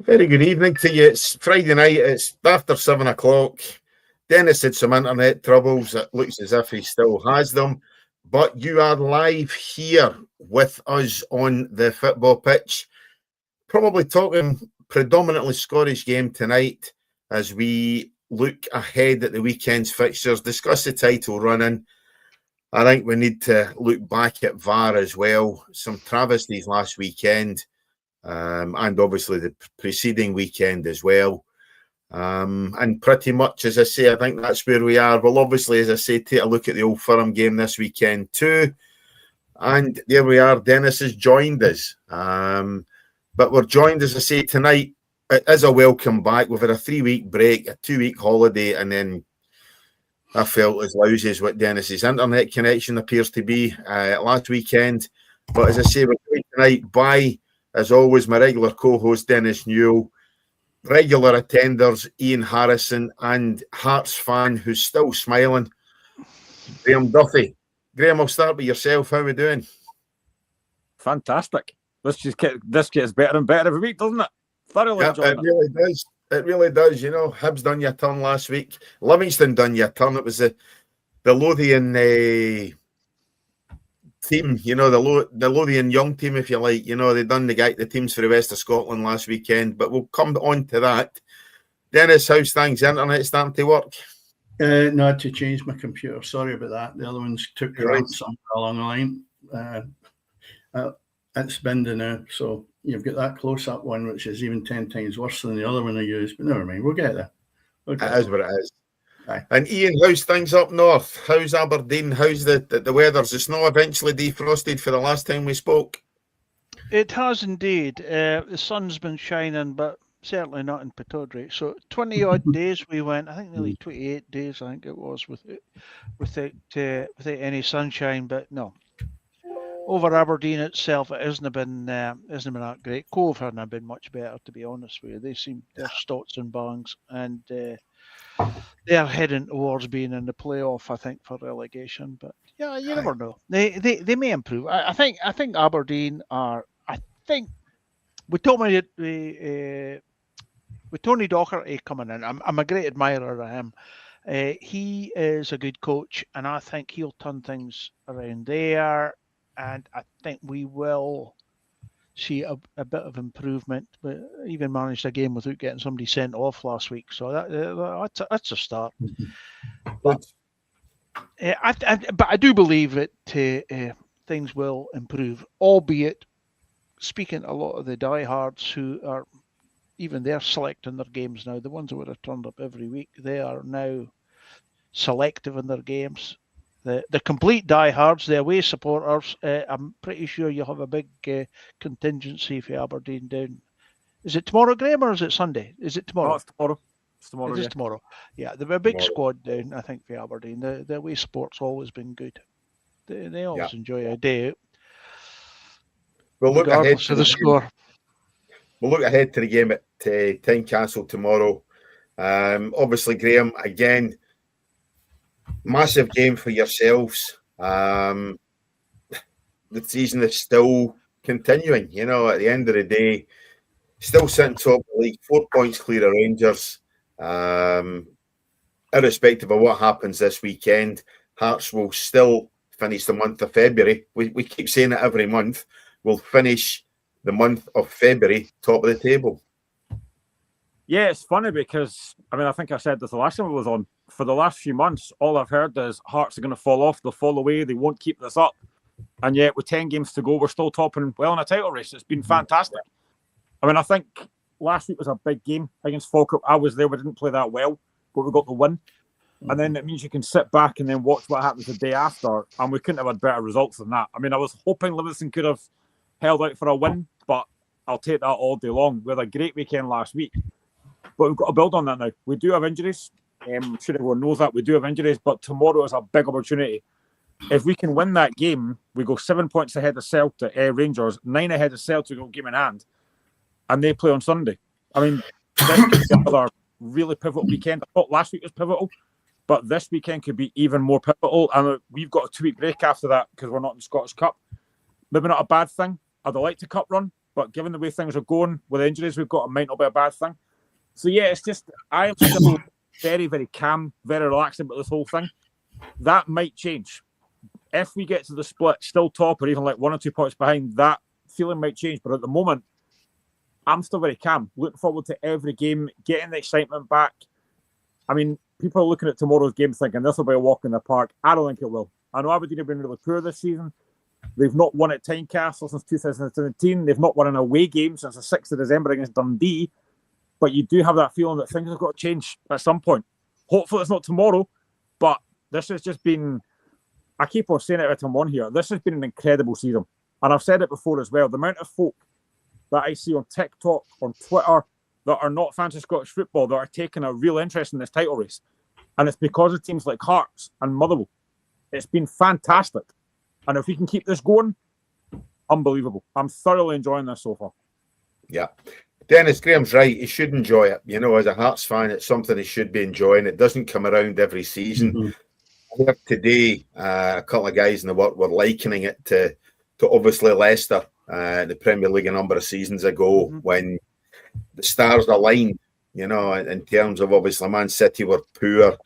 Very good evening to you. It's Friday night. It's after 7 o'clock. Dennis had some internet troubles. It looks as if he still has them. But you are live here with us on the football pitch. Probably talking predominantly Scottish game tonight as we look ahead at the weekend's fixtures, discuss the title running. I think we need to look back at VAR as well. Some travesties last weekend. And obviously the preceding weekend as well. And pretty much, as I say, I think that's where we are. Well, obviously, as I say, take a look at the Old Firm game this weekend too. And there we are. Dennis has joined us. But we're joined, as I say, tonight. It is a welcome back. We've had a 3-week break, a 2-week holiday, and then I felt as lousy as what Dennis's internet connection appears to be last weekend. But as I say, we're joined tonight by, as always, my regular co-host, Dennis Newell, regular attenders, Ian Harrison, and Hearts fan who's still smiling, Graham Duffy. Graham, I'll start with yourself. How are we doing? Fantastic. This gets better and better every week, doesn't it? Thoroughly enjoying it. Really does. It really does. You know, Hibs done your turn last week. Livingston done your turn. It was the Lothian team, you know, the Lothian young team, if you like. You know, they done the teams for the West of Scotland last weekend, but we'll come on to that. Dennis, how's things? Internet starting to work? No, I had to change my computer. Sorry about that. The other ones took cramps somewhere along the line. It's bending now, so you've got that close-up one, which is even 10 times worse than the other one I used. But never mind, we'll get there. It is what it is. Aye. And Ian, how's things up north? How's Aberdeen? How's the weather? Has the snow eventually defrosted for the last time we spoke? It has indeed. The sun's been shining, but certainly not in Pittodrie. So 20-odd days we went. I think nearly 28 days, I think it was, without any sunshine. But no, over Aberdeen itself, it hasn't been that great. Cove hasn't been much better, to be honest with you. They're stots and bangs, and they're heading towards being in the playoff, I think, for relegation. But yeah, you never know. They may improve. I think Aberdeen are. I think with Tony Docherty coming in, I'm a great admirer of him. He is a good coach, and I think he'll turn things around there. And I think we will see a bit of improvement. But even managed a game without getting somebody sent off last week, so that's a start. But I do believe that things will improve, albeit speaking to a lot of the diehards who are they're selecting their games now. The ones that would have turned up every week, they are now selective in their games. The complete diehards, the away supporters, I'm pretty sure you'll have a big contingency for Aberdeen down. Is it tomorrow, Graham, or is it Sunday? Is it tomorrow? No, it's tomorrow. It's tomorrow. It is tomorrow. Yeah, there'll be a big squad down, I think, for Aberdeen. The away support's always been good. They always enjoy a day out. We'll look ahead to the score. We'll look ahead to the game at Tynecastle tomorrow. Obviously, Graham, again, massive game for yourselves. The season is still continuing. You know, at the end of the day, still sitting top of the league, 4 points clear of Rangers. Irrespective of what happens this weekend, Hearts will still finish the month of February. We keep saying it every month. We'll finish the month of February top of the table. Yeah, it's funny because, I think I said this the last time I was on. For the last few months, all I've heard is Hearts are going to fall off, they'll fall away, they won't keep this up. And yet, with 10 games to go, we're still topping well in a title race. It's been fantastic. I think last week was a big game against Falkirk. I was there, we didn't play that well, but we got the win. And then it means you can sit back and then watch what happens the day after, and we couldn't have had better results than that. I was hoping Livingston could have held out for a win, but I'll take that all day long. We had a great weekend last week. But we've got to build on that now. We do have injuries. I'm sure everyone knows that. We do have injuries, but tomorrow is a big opportunity. If we can win that game, we go 7 points ahead of Rangers, 9 ahead of Celtic on game in hand, and they play on Sunday. This could be another really pivotal weekend. I thought last week was pivotal, but this weekend could be even more pivotal. And we've got a 2-week break after that because we're not in the Scottish Cup. Maybe not a bad thing. I'd like to cup run, but given the way things are going with the injuries we've got, it might not be a bad thing. So yeah, it's just I am still very, very calm, very relaxed about this whole thing. That might change. If we get to the split still top or even like 1 or 2 points behind, that feeling might change. But at the moment, I'm still very calm. Looking forward to every game, getting the excitement back. I mean, people are looking at tomorrow's game thinking this will be a walk in the park. I don't think it will. I know Aberdeen have been really poor this season. They've not won at Tynecastle since 2017. They've not won an away game since the 6th of December against Dundee. But you do have that feeling that things have got to change at some point. Hopefully it's not tomorrow, but this has just been, I keep on saying it every time I'm on here, this has been an incredible season. And I've said it before as well, the amount of folk that I see on TikTok, on Twitter, that are not fans of Scottish football, that are taking a real interest in this title race. And it's because of teams like Hearts and Motherwell. It's been fantastic. And if we can keep this going, unbelievable. I'm thoroughly enjoying this so far. Yeah. Dennis, Graham's right. He should enjoy it. You know, as a Hearts fan, it's something he should be enjoying. It doesn't come around every season. Mm-hmm. I heard today a couple of guys in the work were likening it to obviously Leicester, the Premier League a number of seasons ago, when the stars aligned, you know, in terms of obviously Man City were poor,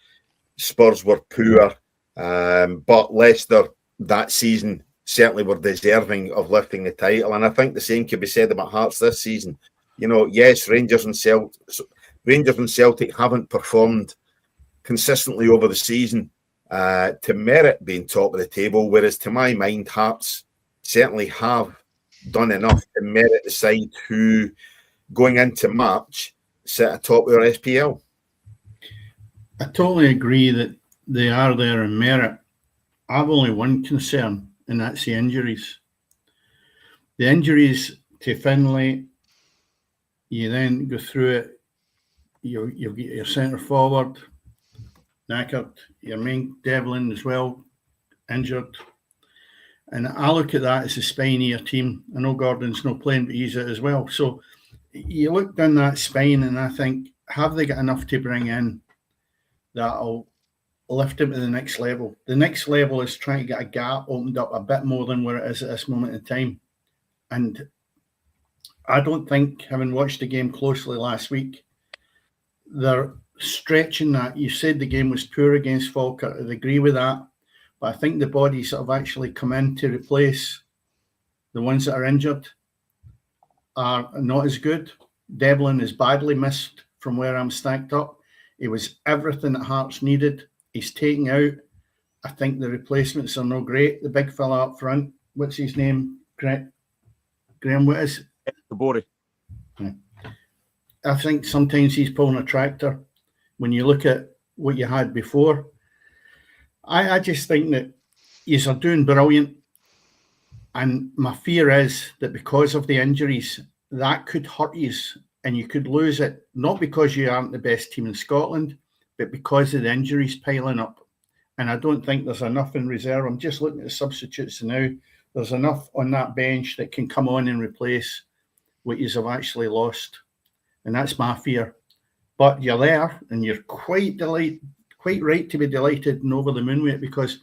Spurs were poor, but Leicester that season certainly were deserving of lifting the title. And I think the same could be said about Hearts this season. You know, yes, Rangers and Celtic haven't performed consistently over the season to merit being top of the table, whereas to my mind, Hearts certainly have done enough to merit the side who, going into March, sit atop their SPL. I totally agree that they are there in merit. I've only one concern, and that's the injuries. The injuries to Finlay, you then go through it, you'll get your centre forward, knackered, your main Devlin as well, injured. And I look at that as a spine of your team. I know Gordon's not playing, but he's it as well. So you look down that spine and I think, have they got enough to bring in that'll lift him to the next level? The next level is trying to get a gap opened up a bit more than where it is at this moment in time. And I don't think, having watched the game closely last week, they're stretching that. You said the game was poor against Falkirk. I agree with that. But I think the bodies that have actually come in to replace the ones that are injured are not as good. Devlin is badly missed from where I'm stacked up. It was everything that Hearts needed. He's taking out. I think the replacements are no great. The big fella up front, what's his name? Graham, what is it? Kabori. I think sometimes he's pulling a tractor. When you look at what you had before, I just think that you are doing brilliant. And my fear is that because of the injuries, that could hurt you and you could lose it, not because you aren't the best team in Scotland, but because of the injuries piling up. And I don't think there's enough in reserve. I'm just looking at the substitutes now. There's enough on that bench that can come on and replace what you have actually lost. And that's my fear. But you're there and you're quite right to be delighted and over the moon with it, because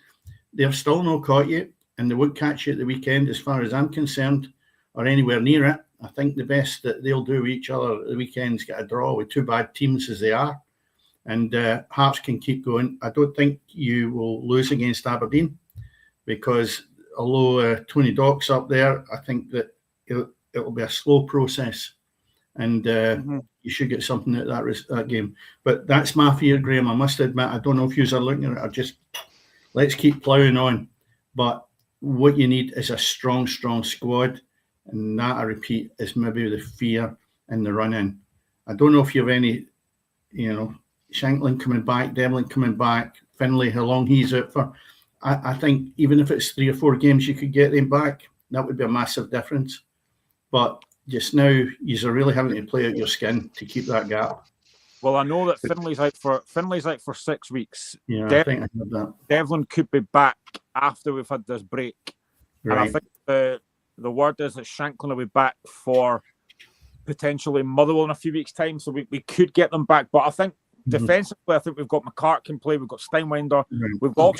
they've still not caught you and they won't catch you at the weekend as far as I'm concerned, or anywhere near it. I think the best that they'll do with each other at the weekend is get a draw with two bad teams as they are. And Hearts can keep going. I don't think you will lose against Aberdeen, because although Tony Dock's up there, I think that it'll be a slow process. And you should get something out of that game. But that's my fear, Graham. I must admit, I don't know if you are looking at it or just let's keep ploughing on. But what you need is a strong squad. And that, I repeat, is maybe the fear in the run-in. I don't know if you have any, Shankland coming back, Devlin coming back, Finlay, how long he's out for. I think even if it's 3 or 4 games, you could get him back. That would be a massive difference. But just now, you're really having to play out your skin to keep that gap. Well, I know that Finlay's out for 6 weeks. Yeah, I think I heard that. Devlin could be back after we've had this break. Right. And I think the word is that Shankland will be back for potentially Motherwell in a few weeks' time, so we could get them back. But I think defensively, I think we've got McCart can play, we've got Steinwender, we've got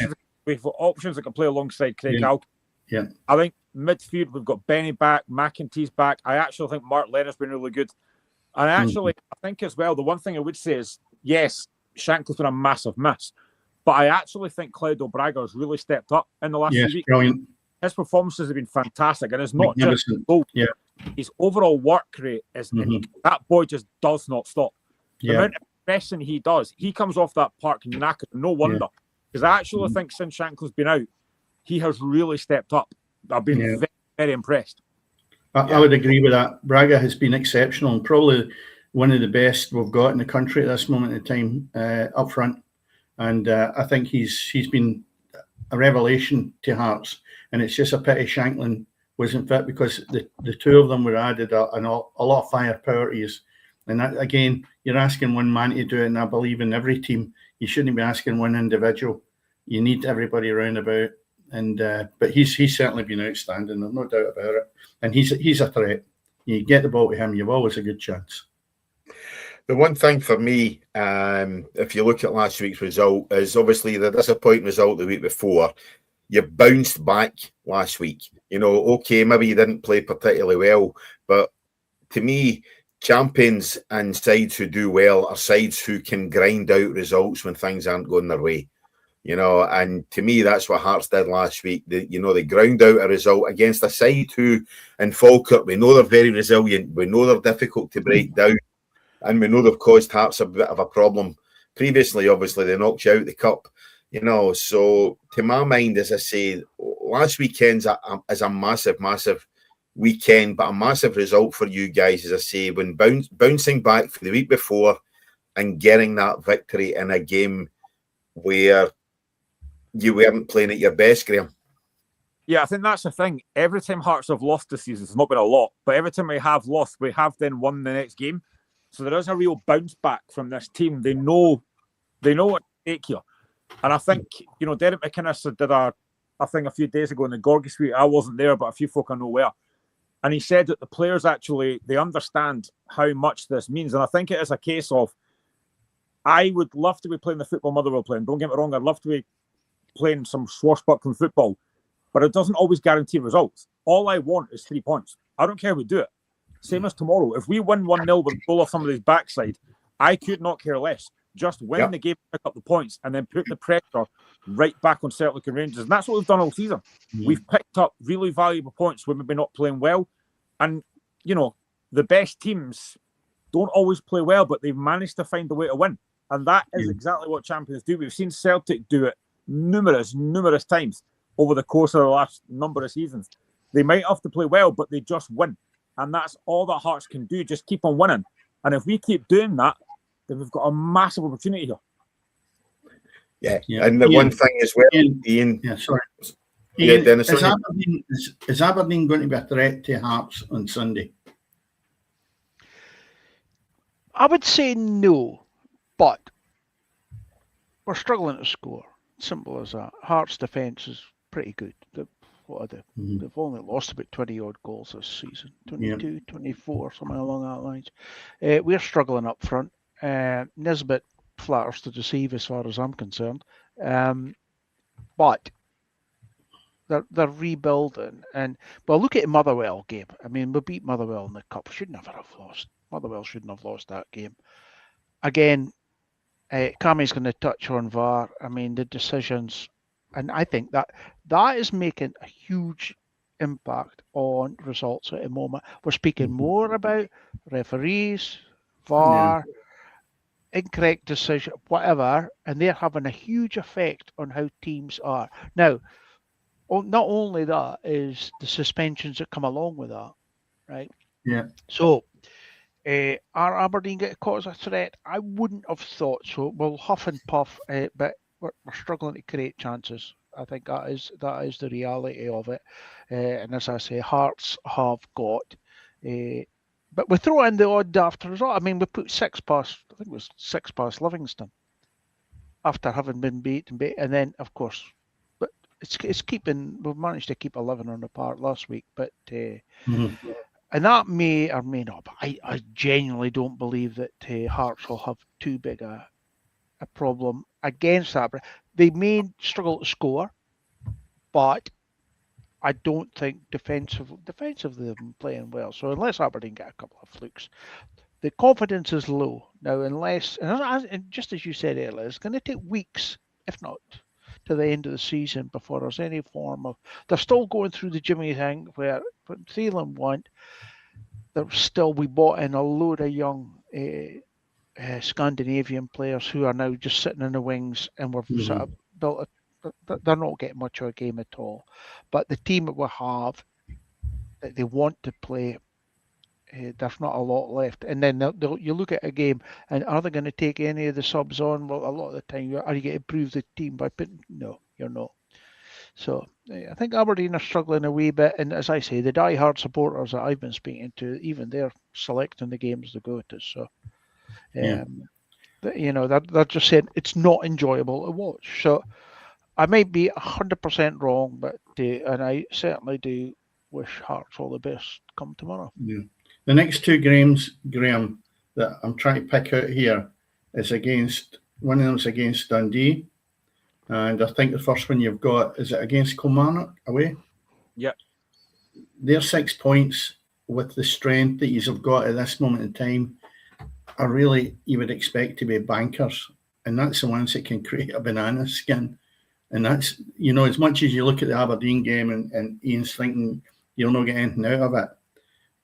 options that can play alongside Craig Halkett. Yeah. I think midfield, we've got Benny back, McEntee's back. I actually think Mark Leonard's been really good. And actually, I think as well, the one thing I would say is, yes, Shankly's been a massive miss. But I actually think Claudio Braga has really stepped up in the last few weeks. Brilliant. His performances have been fantastic. And it's not just Magnificent. goal. His overall work rate is that boy just does not stop. The amount of pressing he does, he comes off that park knackered. No wonder. Because I actually think since Shankly's been out, he has really stepped up. I've been very, very impressed. I would agree with that. Braga has been exceptional and probably one of the best we've got in the country at this moment in time up front. And I think he's been a revelation to Hearts. And it's just a pity Shanklin wasn't fit, because the two of them were added a lot of firepower to us. And that, again, you're asking one man to do it, and I believe in every team, you shouldn't be asking one individual. You need everybody around about. And but he's certainly been outstanding, there's no doubt about it. And he's a threat. You get the ball to him, you've always a good chance. The one thing for me, if you look at last week's result, is obviously the disappointing result the week before. You bounced back last week. You know, okay, maybe you didn't play particularly well, but to me, champions and sides who do well are sides who can grind out results when things aren't going their way. You know, and to me, that's what Hearts did last week. They ground out a result against a side who, in Falkirk, we know they're very resilient. We know they're difficult to break down. And we know they've caused Hearts a bit of a problem. Previously, obviously, they knocked you out the cup. You know, so to my mind, as I say, last weekend's is a massive, massive weekend, but a massive result for you guys, as I say, when bouncing back for the week before and getting that victory in a game where you weren't playing at your best, Graham. Yeah, I think that's the thing. Every time Hearts have lost this season, it's not been a lot, but every time we have lost, we have then won the next game. So there is a real bounce back from this team. They know what to take here. And I think, you know, Derek McInnes did a thing a few days ago in the Gorgie Suite. I wasn't there, but a few folk I know were. And he said that the players actually, they understand how much this means. And I think it is a case of, I would love to be playing the football Motherwell playing. Don't get me wrong, I'd love to be playing some swashbuckling football, but it doesn't always guarantee results. All I want is 3 points. I don't care if we do it. Same as tomorrow. If we win 1-0 with a goal off somebody's backside, I could not care less. Just win the game, pick up the points, and then put the pressure right back on Celtic and Rangers. And that's what we've done all season. We've picked up really valuable points when we've been not playing well. And, you know, the best teams don't always play well, but they've managed to find a way to win. And that is exactly what champions do. We've seen Celtic do it numerous times over the course of the last number of seasons. They might have to play well, but they just win. And that's all that Hearts can do, just keep on winning. And if we keep doing that, then we've got a massive opportunity here. Yeah. And the one thing as well, Ian. Yeah, sorry. Ian, Dennis, is Aberdeen going to be a threat to Hearts on Sunday? I would say no, but we're struggling to score. Simple as that. Hearts' defence is pretty good. They've only lost about 20-odd goals this season. 22, 24, something along that lines. We're struggling up front. Nisbet flatters to deceive as far as I'm concerned. But they're rebuilding. But look at the Motherwell game. I mean, we beat Motherwell in the Cup. Should never have lost. Motherwell shouldn't have lost that game. Again, Cammie's going to touch on VAR. I mean, the decisions, and I think that is making a huge impact on results at the moment. We're speaking more about referees, VAR, incorrect decision, whatever, and they're having a huge effect on how teams are. Now, not only that is the suspensions that come along with that, right? Yeah. So, are Aberdeen get caught as a threat? I wouldn't have thought so. We'll huff and puff, but we're struggling to create chances. I think that is the reality of it. And as I say, Hearts have got, but we throw in the odd daft result. I mean, we put 6 past, I think it was 6 past Livingston after having been beaten, and then of course, but it's keeping. We've managed to keep 11 on the park last week, but. And that may or may not, but I genuinely don't believe that Hearts will have too big a problem against that. They may struggle to score, but I don't think defensively they've been playing well. So unless Aberdeen get a couple of flukes, the confidence is low now. And just as you said earlier, it's going to take weeks, if not to the end of the season, before there's any form of. They're still going through the Jimmy thing where Thielen went. We bought in a load of young Scandinavian players who are now just sitting in the wings, and we've sort of built they're not getting much of a game at all. But the team that we have, that they want to play, there's not a lot left. And then you look at a game, and are they going to take any of the subs on? Well, a lot of the time, are you going to improve the team by putting? No, you're not. So I think Aberdeen are struggling a wee bit. And as I say, the die-hard supporters that I've been speaking to, even they're selecting the games to go to. So, they're just saying it's not enjoyable to watch. So I might be 100% wrong, but and I certainly do wish Hearts all the best come tomorrow. Yeah. The next two games, Graham, that I'm trying to pick out here is one of them is against Dundee. And I think the first one you've got, is it against Kilmarnock away? Yep. Their 6 points with the strength that you've got at this moment in time are really, you would expect to be bankers. And that's the ones that can create a banana skin. And that's, as much as you look at the Aberdeen game and Ian's thinking you'll not get anything out of it,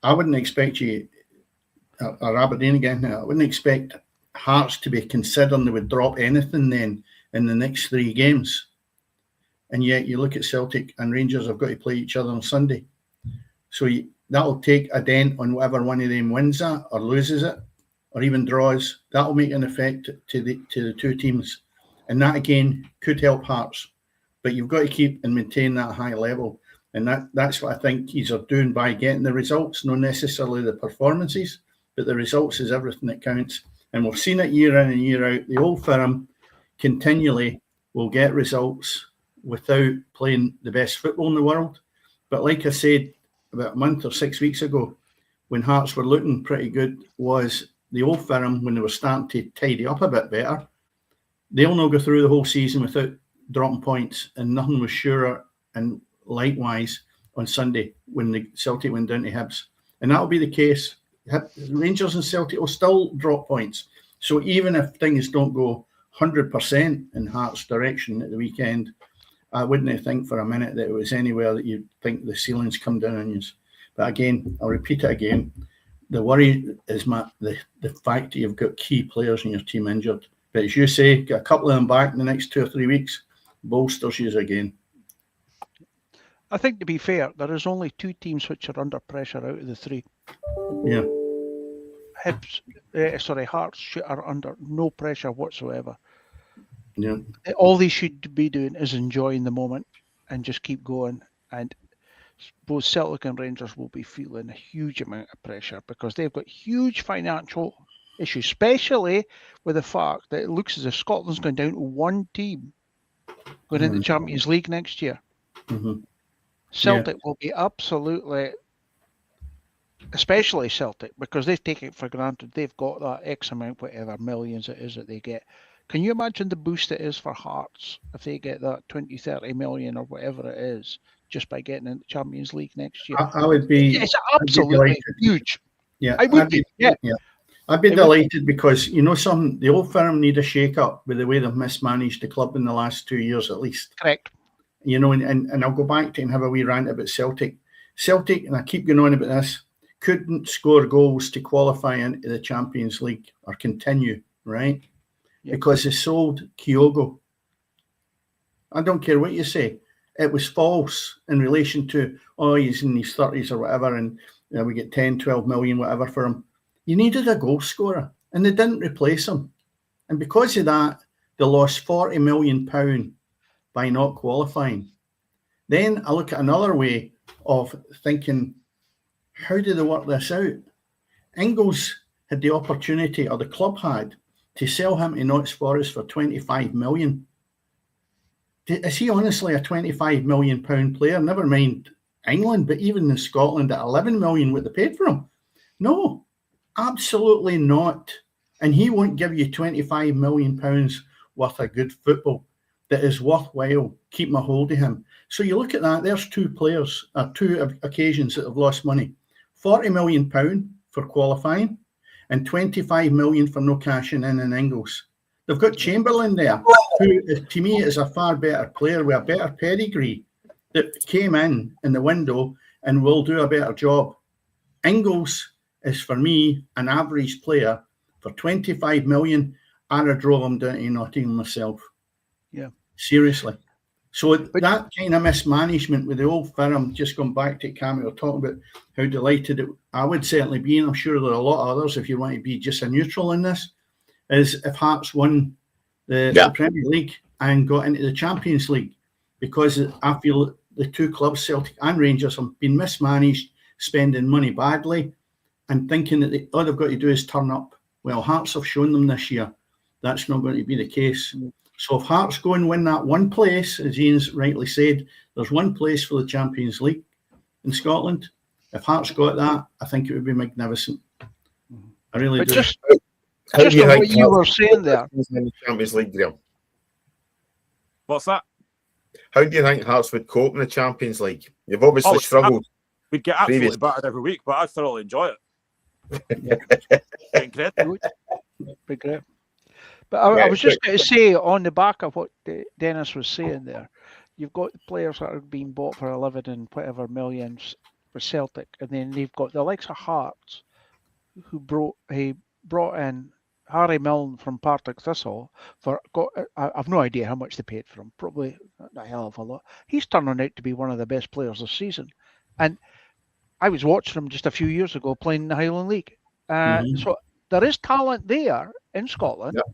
I wouldn't expect or Aberdeen again now, I wouldn't expect Hearts to be considering they would drop anything then in the next 3 games. And yet you look at Celtic and Rangers have got to play each other on Sunday. So that'll take a dent on whatever one of them wins that or loses it or even draws. That'll make an effect to the two teams. And that, again, could help Hearts. But you've got to keep and maintain that high level. And that's what I think he's doing by getting the results, not necessarily the performances, but the results is everything that counts. And we've seen it year in and year out. The Old Firm continually will get results without playing the best football in the world. But like I said, about a month or 6 weeks ago, when Hearts were looking pretty good, was the Old Firm, when they were starting to tidy up a bit better, they'll not go through the whole season without dropping points, and nothing was surer. And likewise on Sunday when the Celtic went down to Hibs, and that'll be the case. Rangers and Celtic will still drop points. So even if things don't go 100% in Hearts' direction at the weekend, I wouldn't think for a minute that it was anywhere that you'd think the ceiling's come down on you. But again, I'll repeat it again. The worry is the fact that you've got key players in your team injured. But as you say, get a couple of them back in the next 2 or 3 weeks, bolsters you again. I think, to be fair, there is only 2 teams which are under pressure out of the 3. Yeah. Hearts are under no pressure whatsoever. Yeah. All they should be doing is enjoying the moment and just keep going. And both Celtic and Rangers will be feeling a huge amount of pressure because they've got huge financial issues, especially with the fact that it looks as if Scotland's going down to 1 team going into the Champions League next year. Mm-hmm. Celtic will be absolutely, especially Celtic, because they take it for granted. They've got that X amount, whatever millions it is that they get. Can you imagine the boost it is for Hearts if they get that 20, 30 million or whatever it is just by getting into the Champions League next year? I would be. It's absolutely huge. Yeah, I would be. Yeah. I'd be delighted because the Old Firm need a shake-up with the way they've mismanaged the club in the last 2 years at least. Correct. And I'll go back to and have a wee rant about Celtic. Celtic, and I keep going on about this, couldn't score goals to qualify into the Champions League or continue, right? Yep. Because they sold Kyogo. I don't care what you say. It was false in relation to, he's in his 30s or whatever, and we get 10, 12 million, whatever for him. You needed a goal scorer, and they didn't replace him. And because of that, they lost £40 million by not qualifying. Then I look at another way of thinking, how do they work this out? Ingles had the opportunity, or the club had, to sell him to Notts Forest for 25 million. Is he honestly a 25 million pound player? Never mind England, but even in Scotland at 11 million, what they paid for him? No, absolutely not. And he won't give you 25 million pounds worth of good football that is worthwhile keeping a hold of him. So you look at that, there's two occasions that have lost money. £40 million for qualifying and 25 million for no cashing in Ingles. They've got Chamberlain there, who to me is a far better player with a better pedigree, that came in the window and will do a better job. Ingles is, for me, an average player. For 25 million, I'd have drove him down to Nottingham myself. Yeah. Seriously. So that kind of mismanagement with the old firm, just going back to Cammy, we're talking about how delighted I would certainly be, and I'm sure there are a lot of others, if you want to be just a neutral in this, is if Hearts won the Premier League and got into the Champions League, because I feel the two clubs, Celtic and Rangers, have been mismanaged, spending money badly and thinking that all they've got to do is turn up. Well, Hearts have shown them this year that's not going to be the case. So if Hearts go and win that one place, as Ian's rightly said, there's one place for the Champions League in Scotland. If Hearts got that, I think it would be magnificent. I really do. Just on what you were saying there. In the Champions League, Graham? What's that? How do you think Hearts would cope in the Champions League? You've obviously struggled. We'd get absolutely battered every week, but I thoroughly enjoy it. Incredible. Be great. But I was just going to say, on the back of what Dennis was saying there, you've got the players that are being bought for 11 and whatever millions for Celtic, and then they've got the likes of Hearts, who brought in Harry Milne from Partick Thistle I've no idea how much they paid for him, probably a hell of a lot. He's turning out to be one of the best players this season, and I was watching him just a few years ago playing in the Highland League. So there is talent there in Scotland. Yeah.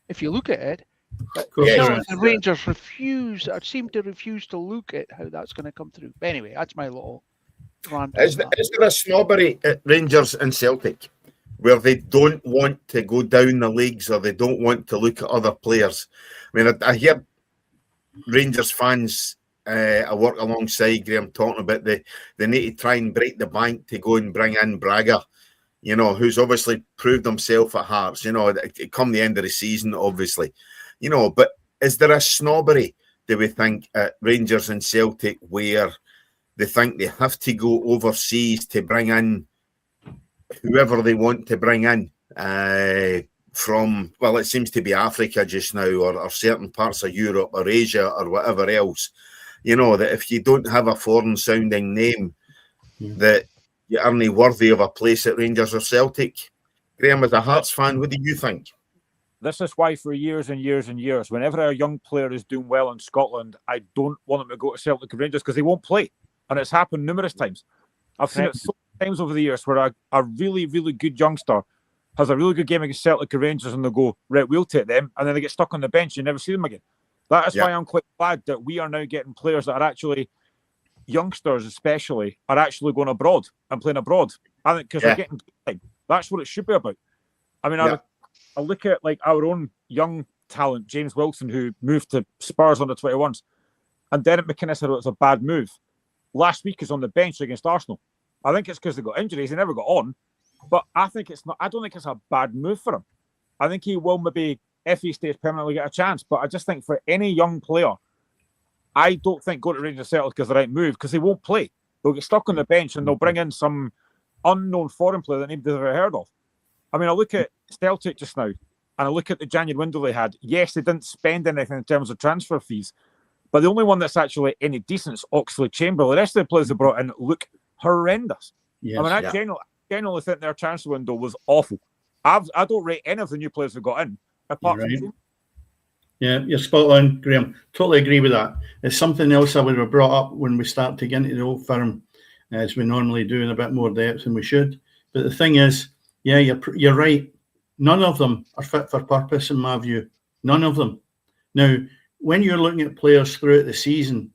If you look at it, the Rangers seem to refuse to look at how that's going to come through. But anyway, that's my little rant. Is there a snobbery at Rangers and Celtic where they don't want to go down the leagues, or they don't want to look at other players? I mean, I hear Rangers fans I work alongside Graham talking about they need to try and break the bank to go and bring in Braga, you know, who's obviously proved himself at Hearts, you know, it come the end of the season, obviously, you know. But is there a snobbery, do we think, at Rangers and Celtic where they think they have to go overseas to bring in whoever they want to bring in from, well, it seems to be Africa just now, or certain parts of Europe or Asia or whatever else, you know, that if you don't have a foreign sounding name, that you aren't worthy of a place at Rangers or Celtic. Graham, as a Hearts fan, what do you think? This is why for years and years and years, whenever a young player is doing well in Scotland, I don't want them to go to Celtic and Rangers because they won't play. And it's happened numerous times. I've seen it so many times over the years where a really, really good youngster has a really good game against Celtic and Rangers and they go, right, we'll take them. And then they get stuck on the bench and you never see them again. That is why I'm quite glad that we are now getting players that are actually, youngsters especially, are actually going abroad and playing abroad. I think because they're getting time. That's what it should be about. I mean, I look at like our own young talent, James Wilson, who moved to Spurs under 21s, and Derek McInnes said it was a bad move. Last week is on the bench against Arsenal. I think it's because they got injuries. They never got on. But I think it's not. I don't think it's a bad move for him. I think he will maybe, if he stays permanently, get a chance. But I just think for any young player, I don't think go to Rangers Celtic is the right move because they won't play. They'll get stuck on the bench and they'll bring in some unknown foreign player that nobody's ever heard of. I mean, I look at Celtic just now and I look at the January window they had. Yes, they didn't spend anything in terms of transfer fees, but the only one that's actually any decent is Oxlade-Chamberlain. The rest of the players they brought in look horrendous. Yes, I mean, I genuinely think their transfer window was awful. I don't rate any of the new players they got in, apart from... Yeah, you're spot on, Graham. Totally agree with that. It's something else I would have brought up when we start to get into the old firm, as we normally do in a bit more depth than we should. But the thing is, yeah, you're right. None of them are fit for purpose, in my view. None of them. Now, when you're looking at players throughout the season,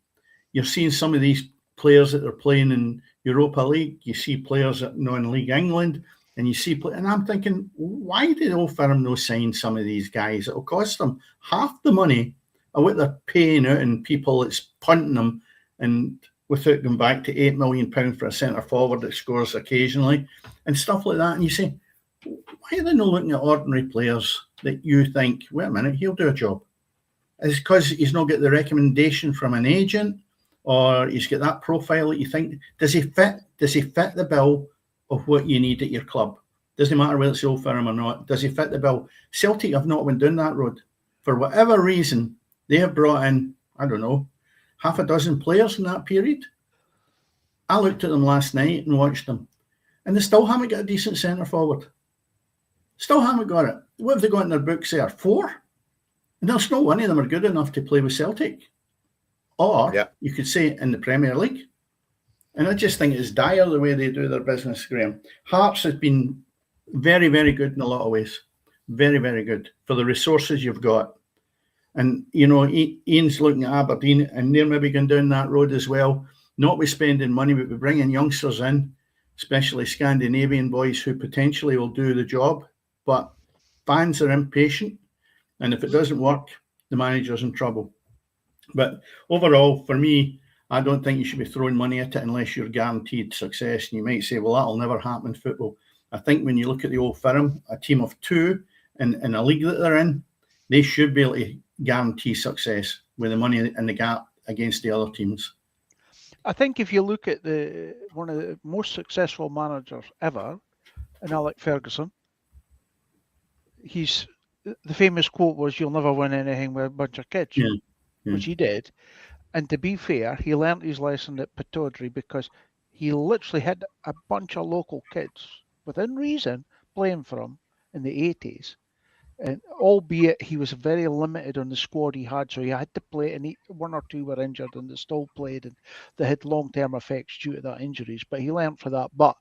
you're seeing some of these players that are playing in Europa League. You see players at non-league England, and you see, and I'm thinking, why did Old Firm no sign some of these guys? It'll cost them half the money of what they're paying out, and people that's punting them, and without going back to £8 million for a centre forward that scores occasionally and stuff like that. And you say, why are they not looking at ordinary players that you think, wait a minute, he'll do a job? Is it because he's not got the recommendation from an agent, or he's got that profile that you think, does he fit the bill of what you need at your club? Doesn't matter whether it's Old Firm or not. Does he fit the bill? Celtic have not went down that road. For whatever reason, they have brought in, I don't know, half a dozen players in that period. I looked at them last night and watched them, and they still haven't got a decent centre forward. Still haven't got it. What have they got in their books there? 4? And there's no one of them are good enough to play with Celtic. Or you could say in the Premier League. And I just think it's dire the way they do their business, Graham. Hearts has been very, very good in a lot of ways. Very, very good for the resources you've got. And, you know, Ian's looking at Aberdeen, and they're maybe going down that road as well. Not with spending money, but with bringing youngsters in, especially Scandinavian boys who potentially will do the job. But fans are impatient. And if it doesn't work, the manager's in trouble. But overall, for me, I don't think you should be throwing money at it unless you're guaranteed success. And you might say, well, that'll never happen in football. I think when you look at the Old Firm, a team of 2 in a league that they're in, they should be able to guarantee success with the money in the gap against the other teams. I think if you look at one of the most successful managers ever, and Alex Ferguson, the famous quote was, "You'll never win anything with a bunch of kids," which he did. And to be fair, he learnt his lesson at Pittodrie because he literally had a bunch of local kids, within reason, playing for him in the 80s. And albeit he was very limited on the squad he had, so he had to play, and 1 or 2 were injured and they still played, and they had long-term effects due to that injuries. But he learnt for that. But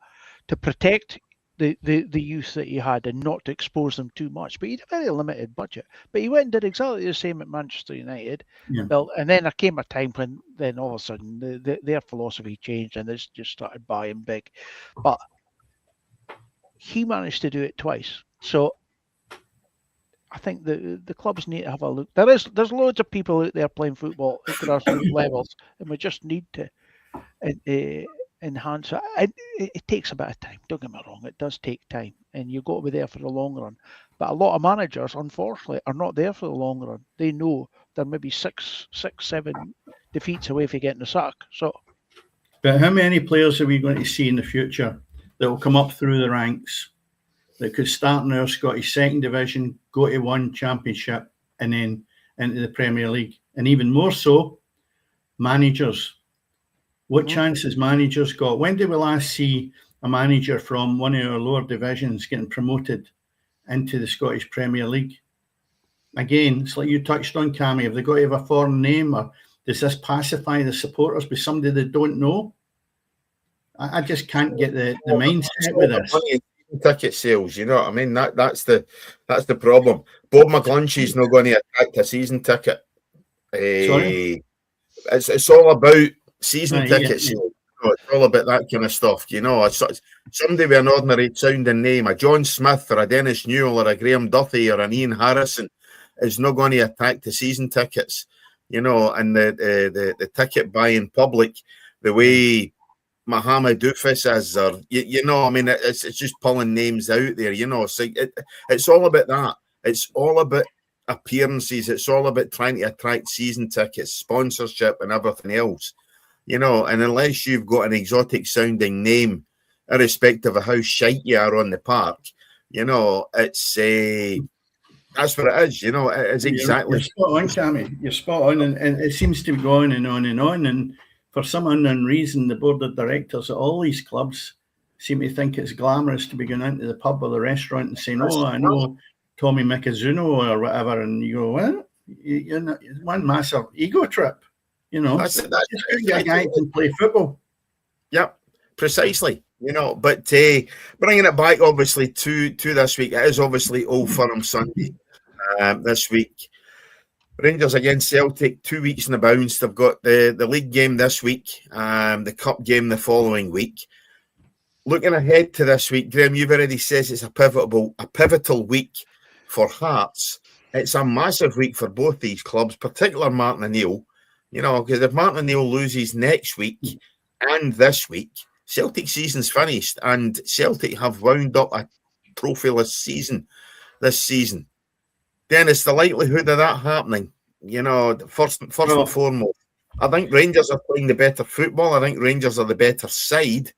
to protect the youth that he had and not to expose them too much. But he had a very limited budget. But he went and did exactly the same at Manchester United. Well, and then there came a time when then all of a sudden their philosophy changed and they just started buying big. But he managed to do it twice. So I think the clubs need to have a look. There's loads of people out there playing football at grassroots levels, and we just need to enhance it. It takes a bit of time. Don't get me wrong; it does take time, and you've got to be there for the long run. But a lot of managers, unfortunately, are not there for the long run. They know they're maybe 6, 7 defeats away from getting the sack. So, but how many players are we going to see in the future that will come up through the ranks that could start in our Scottish second division, go to 1 championship, and then into the Premier League? And even more so, managers. What chance has managers got? When did we last see a manager from one of our lower divisions getting promoted into the Scottish Premier League? Again, it's like you touched on, Cammy. Have they got to have a foreign name, or does this pacify the supporters with somebody they don't know? I just can't get the mindset with this. Ticket sales, you know what I mean? That's the problem. Bob McGlunchy's not going to attract a season ticket. Sorry? It's all about season tickets. You know, it's all about that kind of stuff. You know, somebody with an ordinary sounding name, a John Smith or a Dennis Newell or a Graham Duthie or an Ian Harrison, is not going to attract the season tickets. You know, and the ticket buying public, the way Mohamed Doufis is, or you know, I mean, it's just pulling names out there. You know, so it's all about that. It's all about appearances. It's all about trying to attract season tickets, sponsorship, and everything else. You know, and unless you've got an exotic sounding name, irrespective of how shite you are on the park, you know, it's that's what it is. You know, it is exactly. You're spot on, Cammy. You're spot on, and it seems to go on and on and on. And for some unknown reason, the board of directors at all these clubs seem to think it's glamorous to be going into the pub or the restaurant and saying, "Oh, I know Tommy Mikizuno or whatever," and you go, "Well, you're not, it's one massive ego trip." You know, that's a guy who can play football. Yep, precisely. You know, but bringing it back, obviously, to this week, it is obviously Old Firm Sunday this week. Rangers against Celtic, 2 weeks in the bounce. They've got the league game this week, the cup game the following week. Looking ahead to this week, Graham, you've already said it's a pivotal week for Hearts. It's a massive week for both these clubs, particularly Martin O'Neill. You know, because if Martin O'Neill loses next week and this week, Celtic season's finished, and Celtic have wound up a trophyless season this season. Dennis, the likelihood of that happening, you know, first and foremost. I think Rangers are playing the better football. I think Rangers are the better side,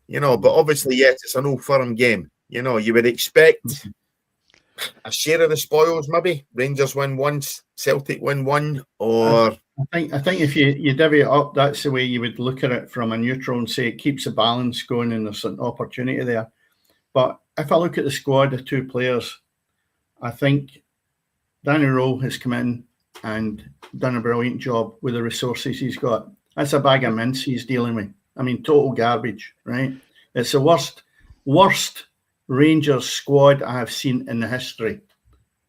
you know, but obviously, yes, it's an old firm game. You know, you would expect a share of the spoils, maybe. Rangers win once, Celtic win one, or... I think if you divvy it up, that's the way you would look at it from a neutral and say it keeps the balance going and there's an opportunity there. But if I look at the squad of two players, I think Danny Rowe has come in and done a brilliant job with the resources he's got. That's a bag of mince he's dealing with. I mean, total garbage, right? It's the worst Rangers squad I have seen in the history,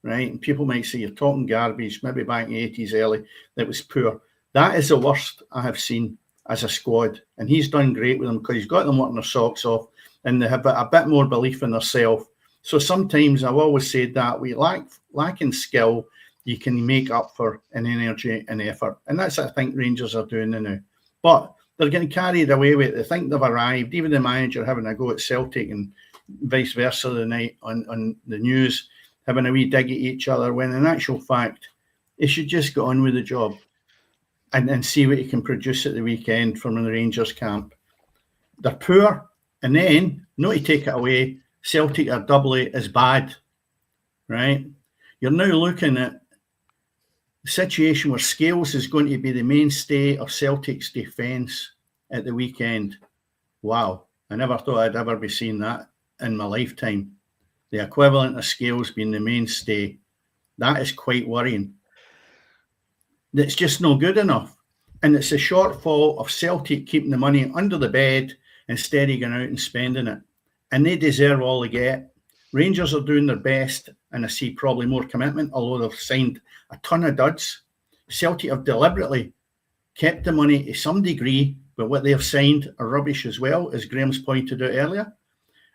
right? And people might say you're talking garbage, maybe back in the 80s early, that was poor. That is the worst I have seen as a squad. And he's done great with them because he's got them working their socks off and they have a bit more belief in themselves. So sometimes I've always said that we lacking skill, you can make up for in energy and effort. And that's what I think Rangers are doing now. But they're getting carried away with it. They think they've arrived. Even the manager having a go at Celtic and vice versa the night on the news, having a wee dig at each other, when in actual fact, they should just go on with the job and see what he can produce at the weekend from the Rangers camp. They're poor. And then, not to take it away, Celtic are doubly as bad, right? You're now looking at the situation where Scales is going to be the mainstay of Celtic's defence at the weekend. Wow, I never thought I'd ever be seeing that in my lifetime. The equivalent of Scales being the mainstay. That is quite worrying. It's just no good enough. And it's a shortfall of Celtic keeping the money under the bed instead of going out and spending it. And they deserve all they get. Rangers are doing their best, and I see probably more commitment, although they've signed a ton of duds. Celtic have deliberately kept the money to some degree, but what they have signed are rubbish as well, as Graham's pointed out earlier.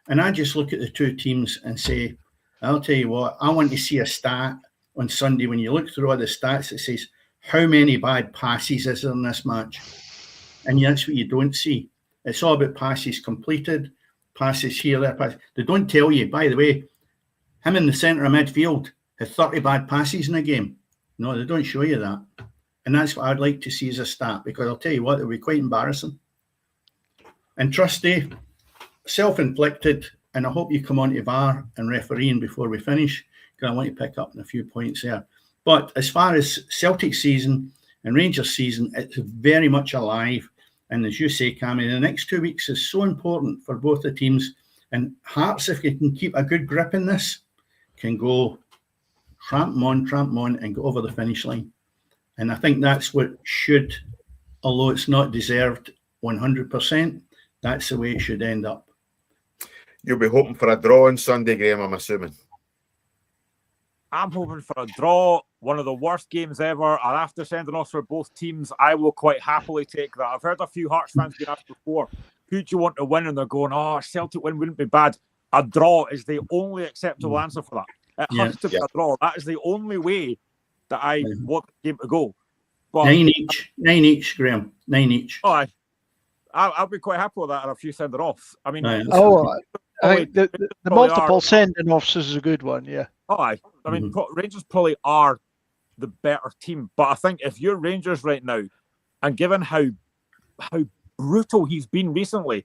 And I just look at the two teams and say, I'll tell you what, I want to see a stat on Sunday. When you look through all the stats, it says, how many bad passes is there in this match? And that's what you don't see. It's all about passes completed, passes here, there, passes. They don't tell you, by the way, him in the centre of midfield had 30 bad passes in a game. No, they don't show you that. And that's what I'd like to see as a stat, because I'll tell you what, it'll be quite embarrassing. And Trusty, self-inflicted, and I hope you come on to VAR and refereeing before we finish, because I want to pick up on a few points there. But as far as Celtic season and Rangers season, it's very much alive. And as you say, Cammy, the next 2 weeks is so important for both the teams. And Hearts, if you can keep a good grip in this, can go tramp them on and go over the finish line. And I think that's what should, although it's not deserved 100%, that's the way it should end up. You'll be hoping for a draw on Sunday, Graham, I'm assuming. I'm hoping for a draw, one of the worst games ever. And after sending off for both teams, I will quite happily take that. I've heard a few Hearts fans being asked before, who do you want to win? And they're going, oh, Celtic win wouldn't be bad. A draw is the only acceptable answer for that. It has to be a draw. That is the only way that I want the game to go. But 9 each, Graham. 9 each. Oh, I'll be quite happy with that and a few sending offs. I mean, I think the multiple sending offs is a good one, yeah. I mean, Rangers probably are the better team, but I think if you're Rangers right now, and given how brutal he's been recently,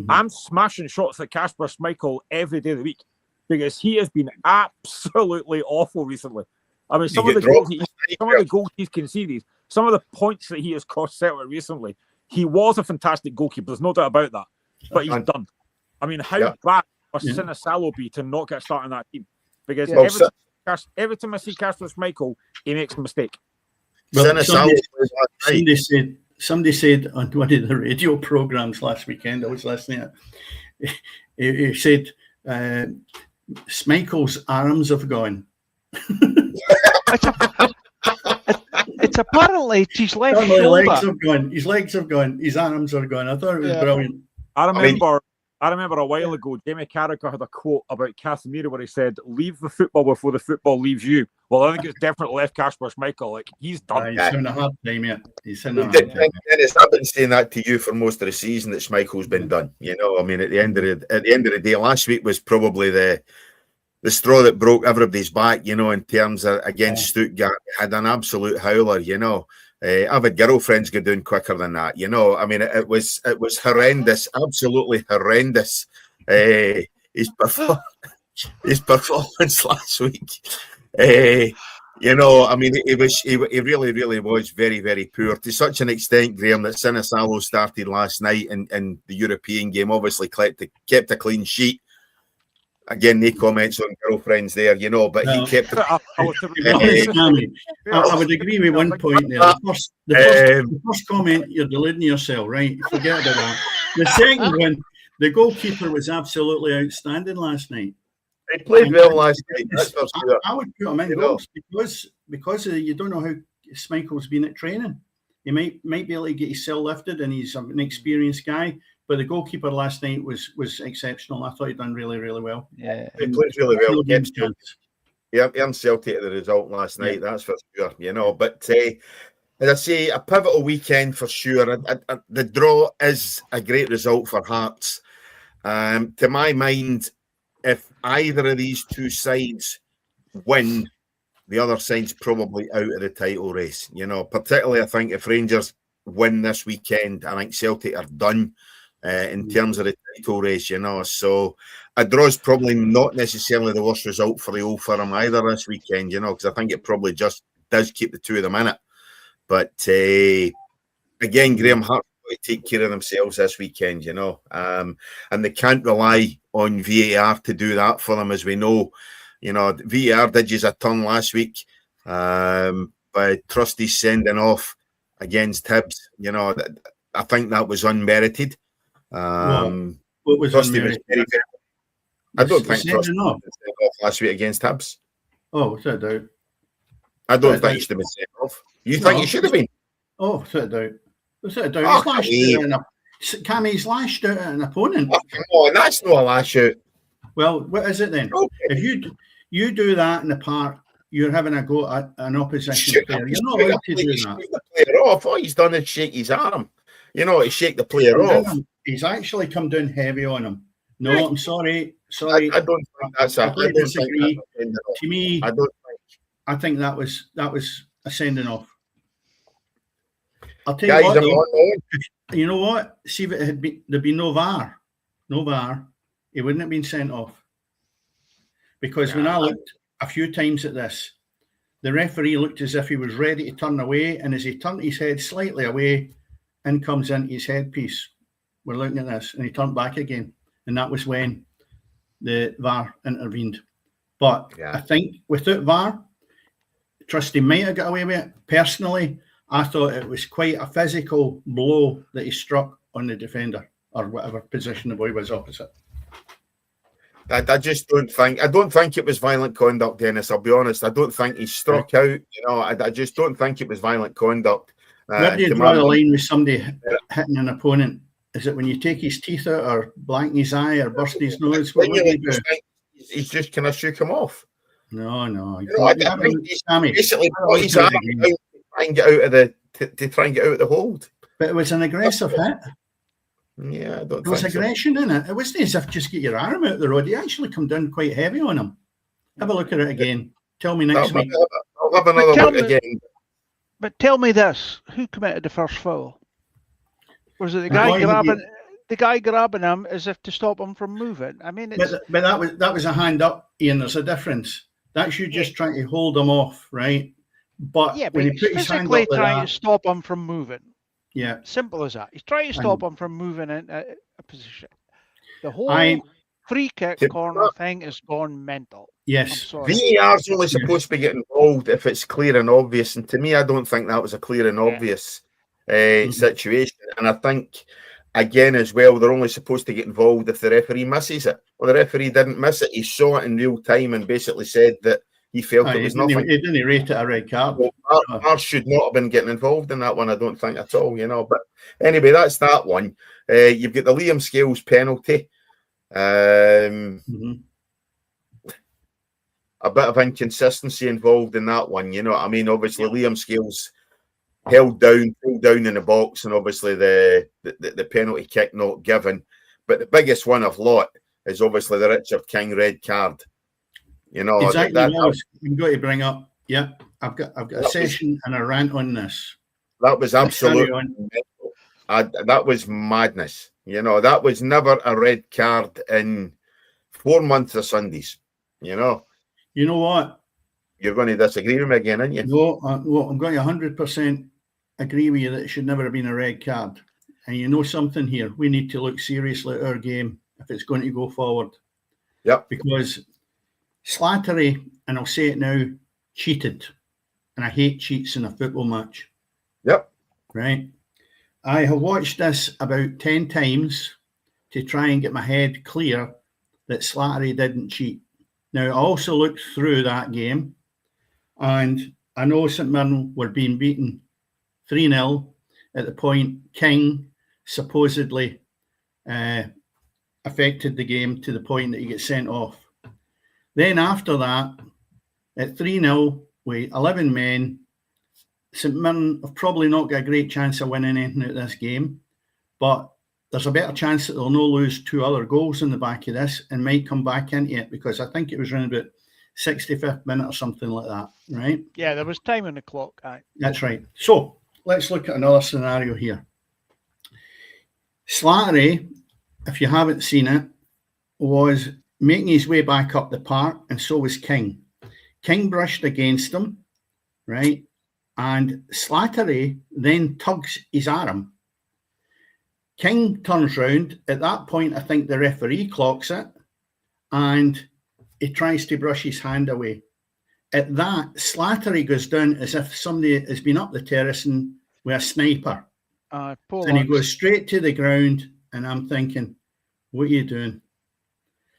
I'm smashing shots at Kasper Schmeichel every day of the week because he has been absolutely awful recently. I mean, some of the goals he's conceded, some of the points that he has cost Celtic recently, he was a fantastic goalkeeper. There's no doubt about that, but he's done. I mean, how bad must Sinisalo be to not get started in that team? Because every time I see Kasper Schmeichel, he makes a mistake. Well, somebody said on one of the radio programs last weekend, I was listening, he said, Schmeichel's arms have gone. It's apparently his left shoulder. His legs have gone. His arms are gone. I thought it was brilliant. I remember a while ago, Jamie Carragher had a quote about Casemiro where he said, leave the football before the football leaves you. Well, I think it's definitely left Kasper Schmeichel. Like, he's done. He's having a hard time, yeah. Dennis, I've been saying that to you for most of the season, that Schmeichel's been done. You know, I mean, at the end of the day, last week was probably the straw that broke everybody's back, you know, in terms of against Stuttgart. Had an absolute howler, you know. I've had girlfriends go down quicker than that. You know, I mean, it was horrendous, absolutely horrendous. His performance last week. You know, I mean, he really, really was very, very poor to such an extent, Graham, that Sinisalo started last night in the European game. Obviously, kept a clean sheet. Again, no comments on girlfriends there, you know, but he kept. I would agree with one point there. The first comment, you're deluding yourself, right? Forget about that. The second one, the goalkeeper was absolutely outstanding last night. He played well last night. That's for sure. I would put him in goals because you don't know how Schmeichel's been at training. He might be able to get his cell lifted, and he's an experienced guy. But the goalkeeper last night was exceptional. I thought he'd done really, really well. Yeah, he played really well. He earned Celtic the result last night. That's for sure. You know, but as I say, a pivotal weekend for sure. The draw is a great result for Hearts. To my mind, if either of these two sides win, the other side's probably out of the title race. You know, particularly I think if Rangers win this weekend, I think Celtic are done in terms of the title race. You know, so a draw's probably not necessarily the worst result for the Old Firm either this weekend. You know, because I think it probably just does keep the two of them in it. But again, Graham Hart to take care of themselves this weekend, you know, and they can't rely on VAR to do that for them, as we know. You know, VAR did use a turn last week by Trusty's sending off against Hibs. You know, I think that was unmerited. What was unmerited? I don't think Trusty was sent off last week against Hibs. Oh, without doubt. I don't think he should have been sent off. You think he should have been? Oh, without doubt. Without doubt. He's lashed out at an opponent. Oh, come on, that's not a lash out. Well, what is it then? Okay. If you do that in the park, you're having a go at an opposition player. You're not allowed to do that. The player off. All he's done is shake his arm. You know, to shake the player off. He's actually come down heavy on him. No, I'm sorry. I don't think that's a. I disagree. To me, I think that was a sending off. I'll tell you what. You know what? See if it had been, there'd be no VAR, he wouldn't have been sent off. Because when I looked a few times at this, the referee looked as if he was ready to turn away, and as he turned his head slightly away, in comes into his headpiece. We're looking at this, and he turned back again, and that was when the VAR intervened. But I think without VAR, Trusty might have got away with it. Personally, I thought it was quite a physical blow that he struck on the defender, or whatever position the boy was opposite. I just don't think. I don't think it was violent conduct, Dennis. I'll be honest. I don't think he struck out. You know, I just don't think it was violent conduct. Where do you draw the line with somebody hitting an opponent? Is it when you take his teeth out, or blacken his eye, or burst his nose? What would you do? He's just kind of shook him off. No. I think he's basically put his arm down to try and get out of the hold. But it was an aggressive hit. Yeah, I don't think there was aggression in it. It wasn't as if just get your arm out of the road. He actually come down quite heavy on him. Have a look at it again. Tell me next week. I'll have another look again. But tell me this: who committed the first foul? Was it the guy grabbing him as if to stop him from moving? I mean, but that was a hand up, Ian. There's a difference. That's you just trying to hold him off, right? But when he put his hand up, trying to stop him from moving. Yeah, simple as that. He's trying to stop him from moving in a position. The whole free kick corner thing has gone mental. Yes, VAR's only supposed to be getting involved if it's clear and obvious, and to me, I don't think that was a clear and obvious situation. And I think, again, as well, they're only supposed to get involved if the referee misses it. Well, the referee didn't miss it. He saw it in real time and basically said that he felt it was nothing. He didn't rate it a red card. VAR should not have been getting involved in that one, I don't think at all, you know. But anyway, that's that one. You've got the Liam Scales penalty. A bit of inconsistency involved in that one, you know what I mean? Obviously, Liam Scales pulled down in the box, and obviously the penalty kick not given. But the biggest one of lot is obviously the Richard King red card. You know, exactly. I'm going to bring up. Yeah, I've got a session and a rant on this. That was Let's carry absolutely on. mental. That was madness. You know, that was never a red card in 4 months of Sundays. You know, You know what? you're going to disagree with me again, aren't you? No, I'm going to 100% agree with you that it should never have been a red card. And you know something here, we need to look seriously at our game if it's going to go forward. Yep. Because Slattery, and I'll say it now, cheated. And I hate cheats in a football match. Yep. Right? I have watched this about 10 times to try and get my head clear that Slattery didn't cheat. Now, I also looked through that game, and I know St Mirren were being beaten 3-0 at the point King supposedly affected the game to the point that he gets sent off. Then after that, at 3-0 with 11 men, St Mirren have probably not got a great chance of winning anything out of this game, but there's a better chance that they'll no lose 2 other goals in the back of this and might come back into it, because I think it was around about 65th minute or something like that, right? Yeah, there was time on the clock. Aye. That's right. So let's look at another scenario here. Slattery, if you haven't seen it, was making his way back up the park, and so was King. King brushed against him, right? And Slattery then tugs his arm. King turns round. At that point, I think the referee clocks it, and he tries to brush his hand away. At that, Slattery goes down as if somebody has been up the terrace and with a sniper. And he goes straight to the ground, and I'm thinking, what are you doing?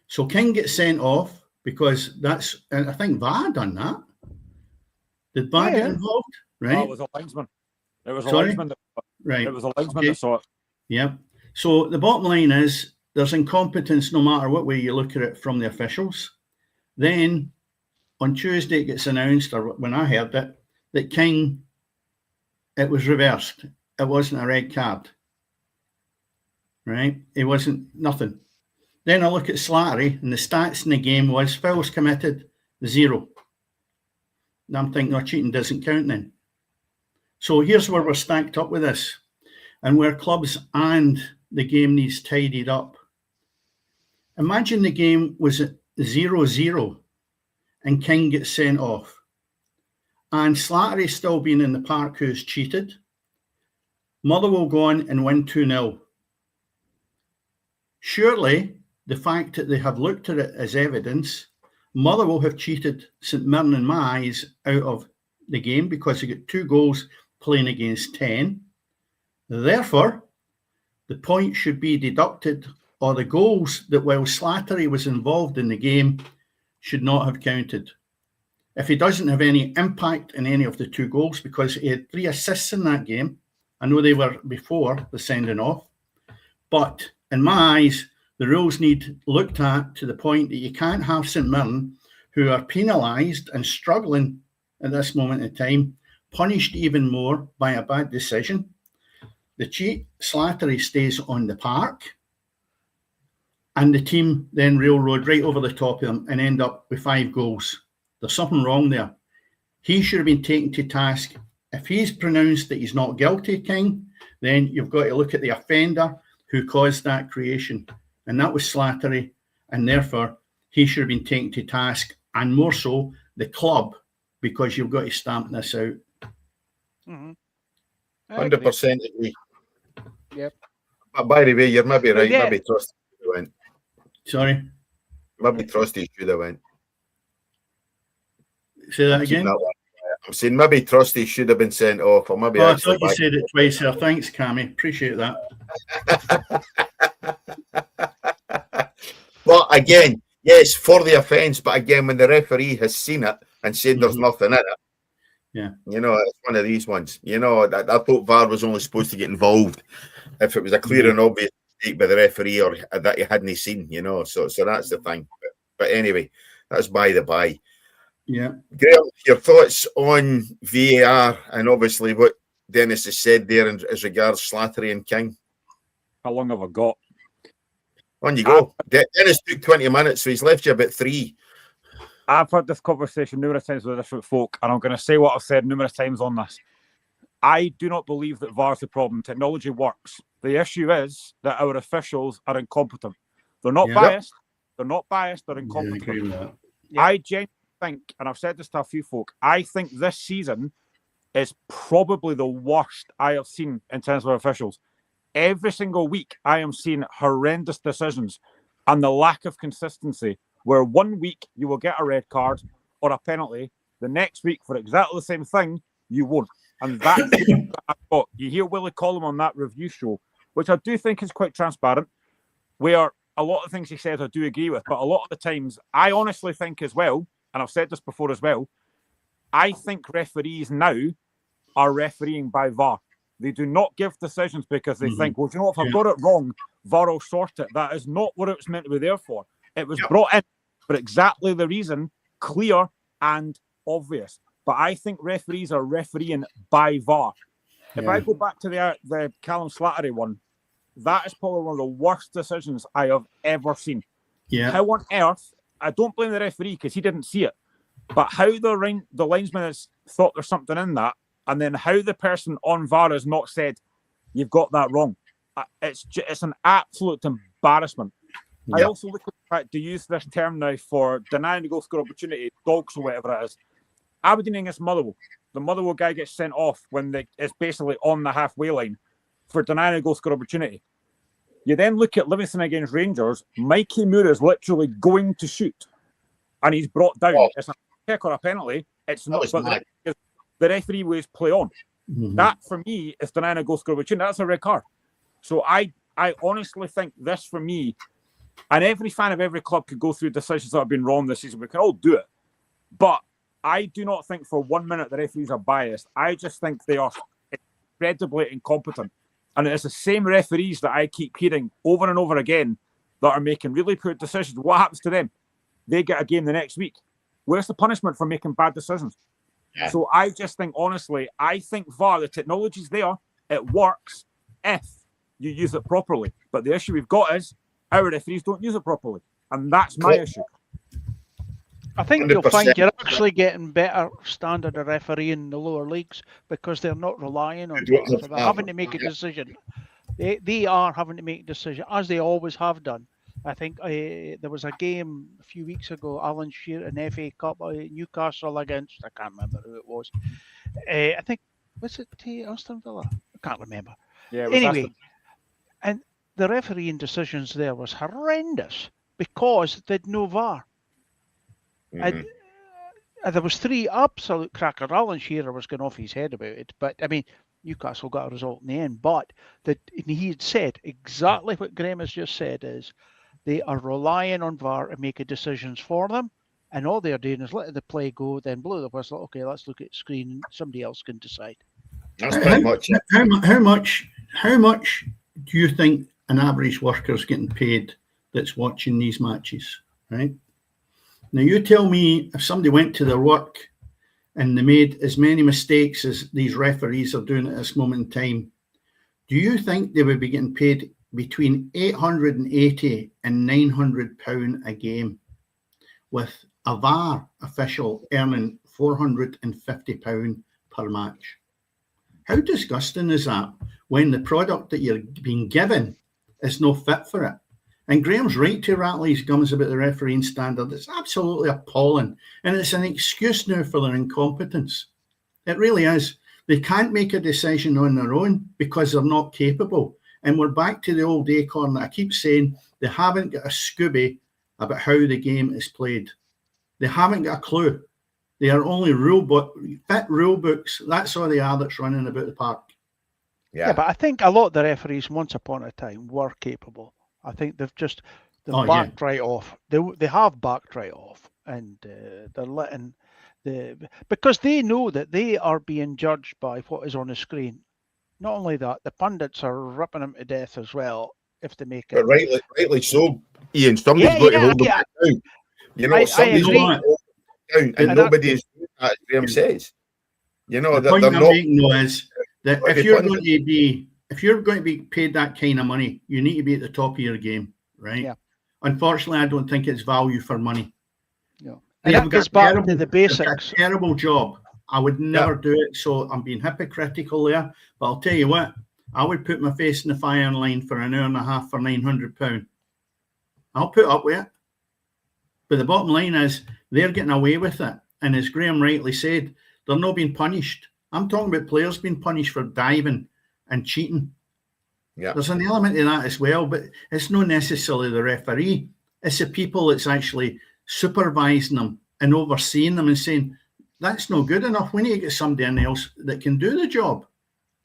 So King gets sent off because that's, and I think VAR done that. Did VAR get involved? Right. Oh, it was a linesman. It was a linesman that saw it. Yeah. So the bottom line is there's incompetence no matter what way you look at it from the officials. Then on Tuesday it gets announced, or when I heard it, that King, it was reversed. It wasn't a red card. Right? It wasn't nothing. Then I look at Slattery, and the stats in the game was fouls committed, 0. And I'm thinking, no, cheating doesn't count then. So here's where we're stacked up with this, and where clubs and the game needs tidied up. Imagine the game was at 0-0 and King gets sent off, and Slattery still being in the park who's cheated. Motherwell go on and win 2-0. Surely the fact that they have looked at it as evidence, Motherwell have cheated St Mirren in my eyes out of the game because they got 2 goals playing against 10. Therefore, the point should be deducted, or the goals that while Slattery was involved in the game should not have counted. If he doesn't have any impact in any of the 2 goals, because he had 3 assists in that game, I know they were before the sending off, but in my eyes, the rules need looked at to the point that you can't have St Mirren, who are penalised and struggling at this moment in time, punished even more by a bad decision. The cheat, Slattery, stays on the park, and the team then railroad right over the top of them and end up with 5 goals. There's something wrong there. He should have been taken to task. If he's pronounced that he's not guilty, King, then you've got to look at the offender who caused that creation. And that was Slattery. And therefore, he should have been taken to task, and more so the club, because you've got to stamp this out. 100% agree. Yep. But by the way, you're maybe right. Yeah. Maybe Trusty should have went. Sorry? Maybe Trusty should have went. Say that again? I'm saying maybe Trusty should have been sent off, or maybe. I thought you said it twice there. Thanks, Cammy. Appreciate that. But again, yes, for the offence. But again, when the referee has seen it and said there's nothing in it, yeah, you know, it's one of these ones. You know, I thought VAR was only supposed to get involved if it was a clear and obvious mistake by the referee or that you hadn't seen. You know, so that's the thing. But anyway, that's by the by. Yeah. Graham, your thoughts on VAR and obviously what Dennis has said there as regards Slattery and King? How long have I got? On you go. Dennis took 20 minutes, so he's left you about 3. I've had this conversation numerous times with different folk, and I'm going to say what I've said numerous times on this. I do not believe that VAR's the problem. Technology works. The issue is that our officials are incompetent. They're not Yeah. biased. They're not biased. They're Yeah, I incompetent. agree with that. Yeah. I genuinely think, and I've said this to a few folk, I think this season is probably the worst I have seen in terms of officials. Every single week, I am seeing horrendous decisions and the lack of consistency, where 1 week you will get a red card or a penalty, the next week for exactly the same thing, you won't. And that's what I've got. You hear Willie Collum on that review show, which I do think is quite transparent, where a lot of things he says I do agree with, but a lot of the times I honestly think as well, and I've said this before as well, I think referees now are refereeing by VAR. They do not give decisions because they think, well, do you know what, if I've got it wrong, VAR will sort it. That is not what it was meant to be there for. It was brought in for exactly the reason, clear and obvious. But I think referees are refereeing by VAR. If I go back to the Callum Slattery one, that is probably one of the worst decisions I have ever seen. Yeah. How on earth, I don't blame the referee because he didn't see it, but how the linesman has thought there's something in that, and then how the person on VAR has not said, you've got that wrong. It's an absolute embarrassment. Yeah. I also look at the fact to use this term now for denying the goal score opportunity, dogs or whatever it is. Aberdeen against Motherwell. The Motherwell guy gets sent off when it's basically on the halfway line for denying a goal score opportunity. You then look at Livingston against Rangers. Mikey Moore is literally going to shoot, and he's brought down. Oh. It's a kick or a penalty. It's That not. was But mad. the referee was play on. Mhm. That for me is denying a goal score opportunity. That's a red card. So I honestly think this for me, and every fan of every club could go through decisions that have been wrong this season. We can all do it, but I do not think for 1 minute the referees are biased. I just think they are incredibly incompetent. And it's the same referees that I keep hearing over and over again that are making really poor decisions. What happens to them? They get a game the next week. Where's the punishment for making bad decisions? Yeah. So I just think, honestly, I think VAR, the technology's there. It works if you use it properly. But the issue we've got is our referees don't use it properly. And that's my issue. I think you'll 100%. find you're actually getting better standard of refereeing in the lower leagues because they're not relying on They don't VAR. have They're having to make a decision. They are having to make a decision, as they always have done. I think there was a game a few weeks ago, Alan Shearer in FA Cup, Newcastle against, I can't remember who it was. I think, was it Aston Villa? I can't remember. Yeah. it was Anyway, Aston- and the refereeing decisions there was horrendous because they'd no VAR. Mhm. And there was 3 absolute crackers. Alan Shearer was going off his head about it, but I mean, Newcastle got a result in the end. But he had said exactly what Graham has just said: is they are relying on VAR to make decisions for them, and all they're doing is letting the play go, then blow the whistle. Okay, let's look at the screen. And somebody else can decide. That's pretty much it. How much do you think an average worker is getting paid that's watching these matches, right? Now, you tell me if somebody went to their work and they made as many mistakes as these referees are doing at this moment in time, do you think they would be getting paid between £880 and £900 a game, with a VAR official earning £450 per match? How disgusting is that when the product that you're being given is no fit for it? And Graham's right to rattle his gums about the refereeing standard. It's absolutely appalling. And it's an excuse now for their incompetence. It really is. They can't make a decision on their own because they're not capable. And we're back to the old acorn that I keep saying, they haven't got a Scooby about how the game is played. They haven't got a clue. They are only fit rule books. That's all they are that's running about the park. Yeah, but I think a lot of the referees, once upon a time, were capable. I think they've backed right off. They have backed right off, and they're letting because they know that they are being judged by what is on the screen. Not only that, the pundits are ripping them to death as well if they make it. But rightly so, Ian. Somebody's got to hold them down. You know, somebody's agree. got to hold them down, and nobody is doing that, as Graham says. You know, The point they're I'm not. making though is that if you're going to be paid that kind of money, you need to be at the top of your game, right? Yeah. Unfortunately, I don't think it's value for money. Yeah. They And have that goes got back to the they've got basics. a terrible job, I would never do it. So I'm being hypocritical there. But I'll tell you what, I would put my face in the firing line for an hour and a half for £900. I'll put up with it. But the bottom line is they're getting away with it. And as Graham rightly said, they're not being punished. I'm talking about players being punished for diving and cheating. Yeah. There's an element of that as well, but it's not necessarily the referee. It's the people that's actually supervising them and overseeing them and saying, that's not good enough. We need to get somebody else that can do the job.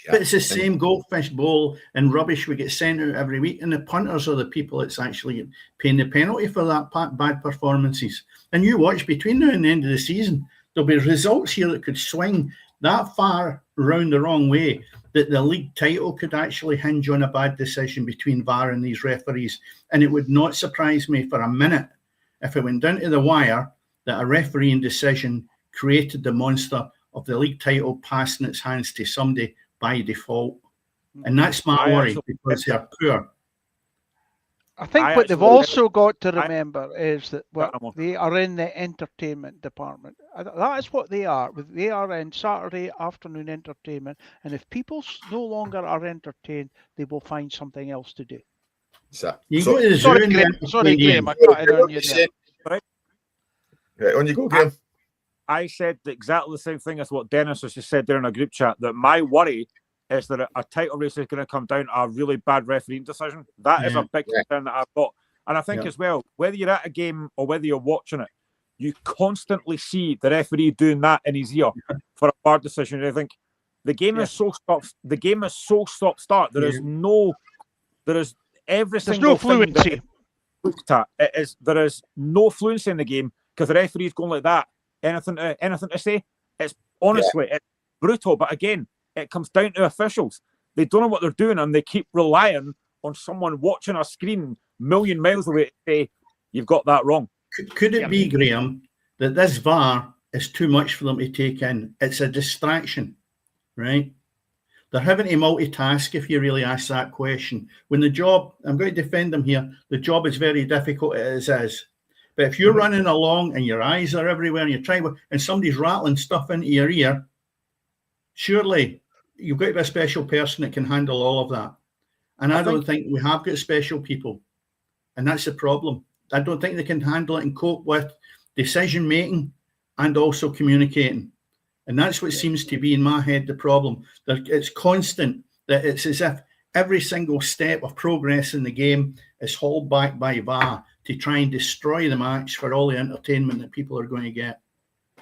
Yeah. But it's the same goldfish bowl and rubbish we get sent out every week. And the punters are the people that's actually paying the penalty for that bad performances. And you watch between now and the end of the season, there'll be results here that could swing that far round the wrong way that the league title could actually hinge on a bad decision between VAR and these referees. And it would not surprise me for a minute if it went down to the wire that a refereeing decision created the monster of the league title passing its hands to somebody by default. And that's my worry, because they're poor. I think what they've also got to remember is that they are in the entertainment department. That is what they are. They are in Saturday afternoon entertainment. And if people no longer are entertained, they will find something else to do. Sorry, Graham, I cut it on you there. Right, on you go, Graham. I said exactly the same thing as what Dennis has just said there in a group chat, that my worry is that a title race is going to come down to a really bad refereeing decision. That is a big concern that I've got. And I think as well, whether you're at a game or whether you're watching it, you constantly see the referee doing that in his ear for a bad decision. And I think the game is so stop-start. There is every single no fluency. There is no fluency in the game because the referee's going like that. Anything to say? It's honestly, it's brutal. But again, it comes down to officials. They don't know what they're doing and they keep relying on someone watching a screen a million miles away to say, you've got that wrong. Could it be, Graham, that this VAR is too much for them to take in? It's a distraction, right? They're having to multitask if you really ask that question. When the job, I'm going to defend them here, the job is very difficult as is. But if you're running along and your eyes are everywhere and you're trying, and somebody's rattling stuff into your ear, surely you've got to be a special person that can handle all of that. And I don't think we have got special people. And that's the problem. I don't think they can handle it and cope with decision making and also communicating. And that's what seems to be in my head the problem. That it's constant, that it's as if every single step of progress in the game is hauled back by VAR to try and destroy the match for all the entertainment that people are going to get.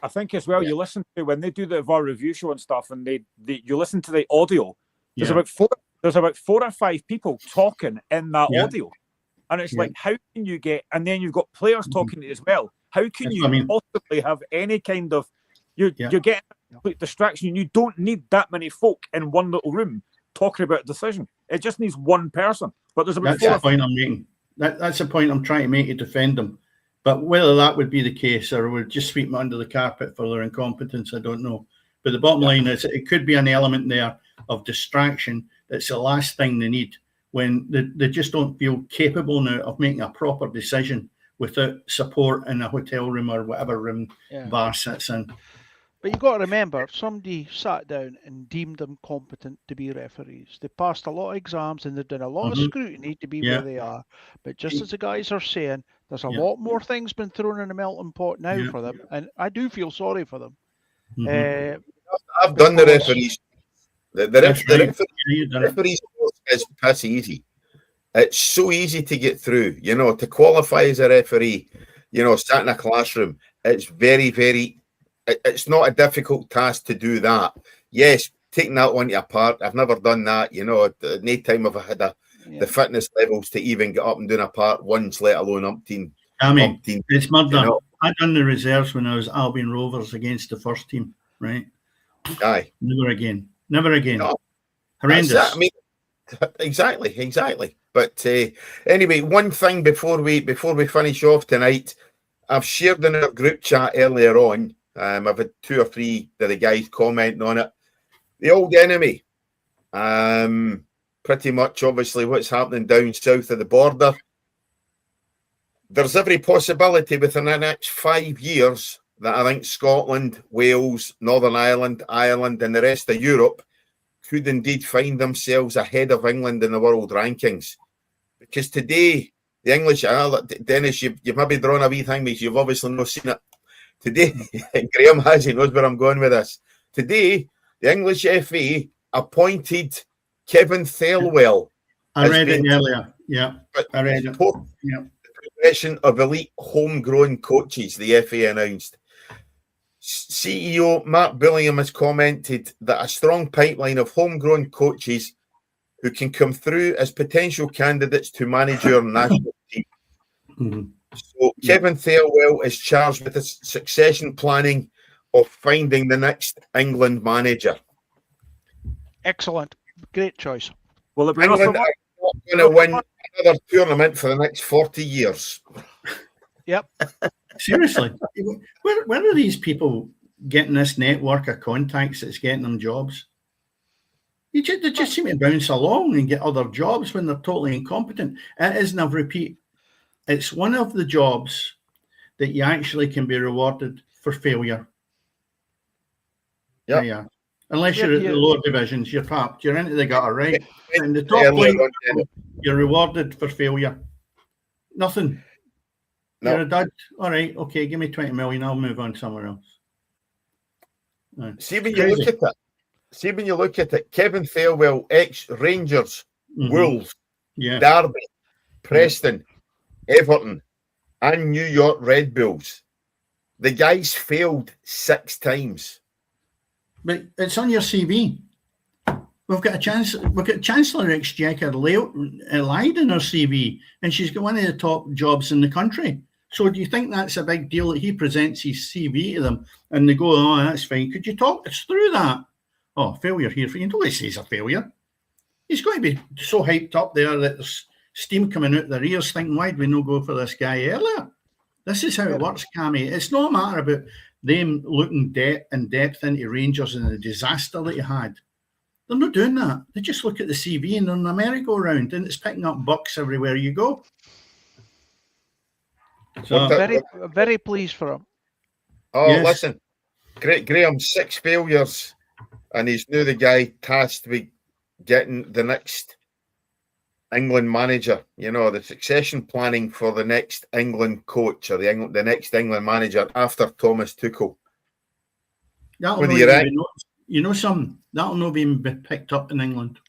I think as well, you listen to when they do the VAR review show and stuff, and you listen to the audio. There's about 4 or 5 people talking in that audio, and it's like, how can you get? And then you've got players talking as well. How can you possibly have any kind of? You're getting a complete distraction. You don't need that many folk in one little room talking about a decision. It just needs one person. But there's about that's the point I'm making. That's the point I'm trying to make to defend them. But whether that would be the case or would just sweep them under the carpet for their incompetence, I don't know. But the bottom line is it could be an element there of distraction that's the last thing they need when they just don't feel capable now of making a proper decision without support in a hotel room or whatever room VAR sits in. But you've got to remember, somebody sat down and deemed them competent to be referees. They passed a lot of exams and they've done a lot of scrutiny to be where they are. But just as the guys are saying, there's a lot more things been thrown in the melting pot now for them. And I do feel sorry for them. I've done the referees. The referees is piss easy. It's so easy to get through. To qualify as a referee, sat in a classroom, it's very, very... It's not a difficult task to do that. Yes, taking that one apart, I've never done that. At no time have I had the fitness levels to even get up and do a part once, let alone umpteen. It's murder. I done the reserves when I was Albion Rovers against the first team, right? Aye. Never again. No. Horrendous. Exactly. But anyway, one thing before we finish off tonight, I've shared in our group chat earlier on. I've had 2 or 3 of the guys commenting on it. The old enemy. Pretty much, obviously, what's happening down south of the border. There's every possibility within the next 5 years that I think Scotland, Wales, Northern Ireland, Ireland, and the rest of Europe could indeed find themselves ahead of England in the world rankings. Because today, the English, Dennis, you've maybe drawn a wee thing, because you've obviously not seen it. Today, Graham has, he knows where I'm going with this. Today, the English FA appointed Kevin Thelwell. I read it earlier. Yeah, I read it. Yeah. The progression of elite homegrown coaches, the FA announced. CEO Mark Billingham has commented that a strong pipeline of homegrown coaches who can come through as potential candidates to manage your national team. Mm-hmm. So Kevin Thelwell is charged with the succession planning of finding the next England manager. Excellent. Great choice. Will it be England Russell? are going to win another tournament for the next 40 years. Yep. Seriously, where are these people getting this network of contacts that's getting them jobs? They just seem to bounce along and get other jobs when they're totally incompetent. It isn't a repeat. It's one of the jobs that you actually can be rewarded for failure. Yep. Yeah. Unless you're at the lower divisions, you're trapped. You're into the gutter, right? In the top league, you're rewarded for failure. Nothing. No. You're a dud. All right, okay, give me 20 million. I'll move on somewhere else. See when you look at it, Kevin Thelwell, ex-Rangers, Wolves, Derby, Preston, Everton, and New York Red Bulls. The guy's failed 6 times. But it's on your CV. We've got Chancellor Exchequer Lyde in her CV, and she's got one of the top jobs in the country. So do you think that's a big deal that he presents his CV to them and they go, oh, that's fine. Could you talk us through that? Oh, failure here for you. Don't say he's a failure. He's going to be so hyped up there that there's steam coming out their ears thinking, why did we not go for this guy earlier? This is how it works, Cammy. It's not a matter about them looking in depth into Rangers and the disaster that you had. They're not doing that. They just look at the CV and they're in a merry-go-round and it's picking up bucks everywhere you go. So very pleased for him. Oh, yes. Listen, great Graham, 6 failures, and he's now the guy tasked with getting the next England manager. You know, the succession planning for the next England coach or the next England manager after Thomas Tuchel. That'll not be picked up in England.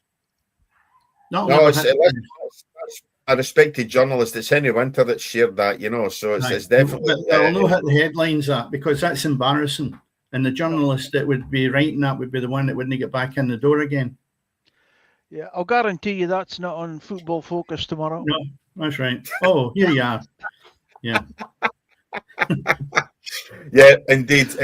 A respected journalist, it's Henry Winter that shared that, you know, so it's definitely... I'll not hit the headlines that, because that's embarrassing. And the journalist that would be writing that would be the one that wouldn't get back in the door again. Yeah, I'll guarantee you that's not on Football Focus tomorrow. No, that's right. Oh, here you are. Yeah. Yeah, indeed.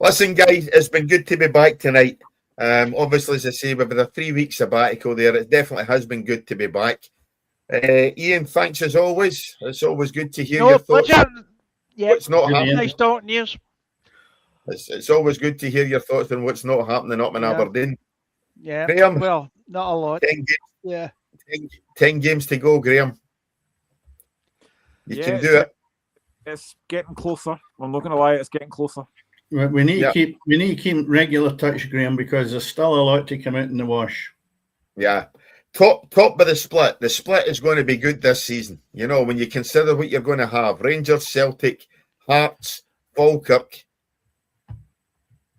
Listen, guys, it's been good to be back tonight. Obviously, as I say, with the 3 week sabbatical there, it definitely has been good to be back. Ian, thanks as always. It's always good to hear your thoughts. Yeah, it's not happening. Nice talking to you. It's always good to hear your thoughts on what's not happening up in Aberdeen. Yeah, Graham, well, not a lot. 10 games, yeah, 10 games to go, Graham. You can do it. It's getting closer. I'm not going to lie, it's getting closer. We need to keep regular touch, Graham, because there's still a lot to come out in the wash. Yeah. Top of the split. The split is going to be good this season. You know, when you consider what you're going to have. Rangers, Celtic, Hearts, Falkirk.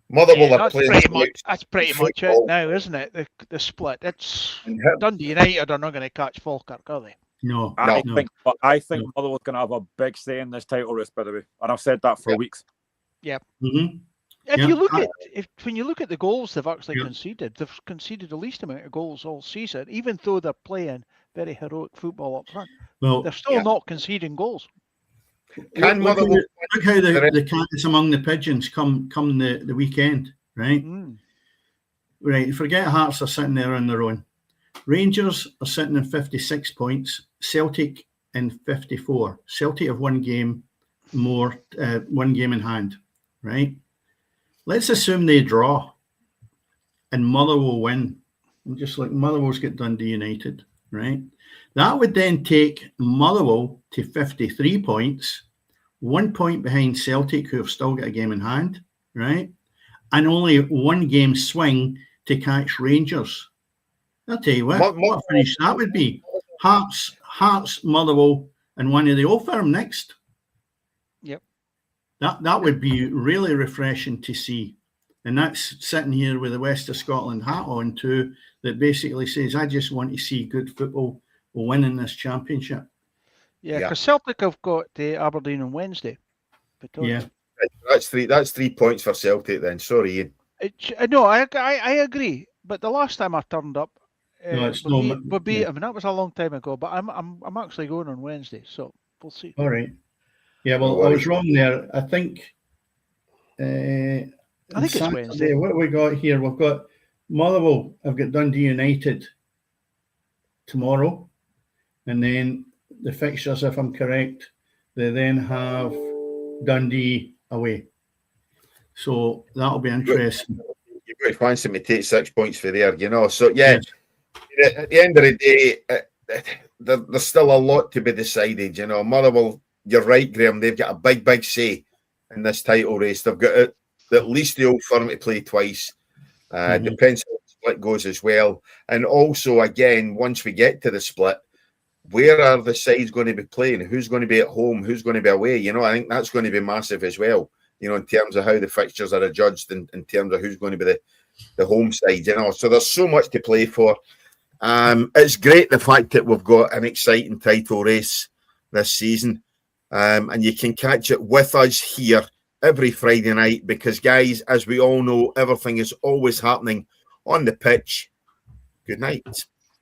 Motherwell are playing. That's pretty much it now, isn't it? The split. It's Dundee United are not going to catch Falkirk, are they? No. I think Motherwell's going to have a big say in this title race, by the way. And I've said that for weeks. Yeah. Mm-hmm. When you look at the goals they've actually conceded, they've conceded the least amount of goals all season, even though they're playing very heroic football up front. Well, they're still not conceding goals. Look how the cats among the pigeons come the weekend, right? Right. Forget Hearts are sitting there on their own. Rangers are sitting in 56 points. Celtic in 54. Celtic have one game in hand, right? Let's assume they draw and Motherwell win. Just like Motherwell's get Dundee United, right? That would then take Motherwell to 53 points, 1 point behind Celtic, who have still got a game in hand, right? And only 1 game swing to catch Rangers. I'll tell you what a finish that would be. Hearts, Motherwell, and one of the Old Firm next. Yep. That would be really refreshing to see. And that's sitting here with the West of Scotland hat on too, that basically says, I just want to see good football winning this championship. Yeah, because Celtic have got Aberdeen on Wednesday. Yeah. That's 3 points for Celtic then. Sorry, Ian. No, I agree. But the last time I turned up, I mean, that was a long time ago. But I'm actually going on Wednesday, so we'll see. All right. Yeah, well, I was wrong there. I think it's Wednesday. What we got here? We've got Motherwell. I've got Dundee United tomorrow, and then the fixtures, if I'm correct, they then have Dundee away. So that'll be interesting. You've got to fancy me take 6 points for there, you know. So yeah, at the end of the day, there's still a lot to be decided. You know, Motherwell, you're right, Graham. They've got a big say in this title race. They've got at least the Old Firm to play twice. Depends how the split goes as well. And also, again, once we get to the split, where are the sides going to be playing? Who's going to be at home? Who's going to be away? You know, I think that's going to be massive as well, you know, in terms of how the fixtures are adjudged and in terms of who's going to be the home side, you know. So there's so much to play for. It's great the fact that we've got an exciting title race this season. And you can catch it with us here every Friday night because, guys, as we all know, everything is always happening on the pitch. Good night.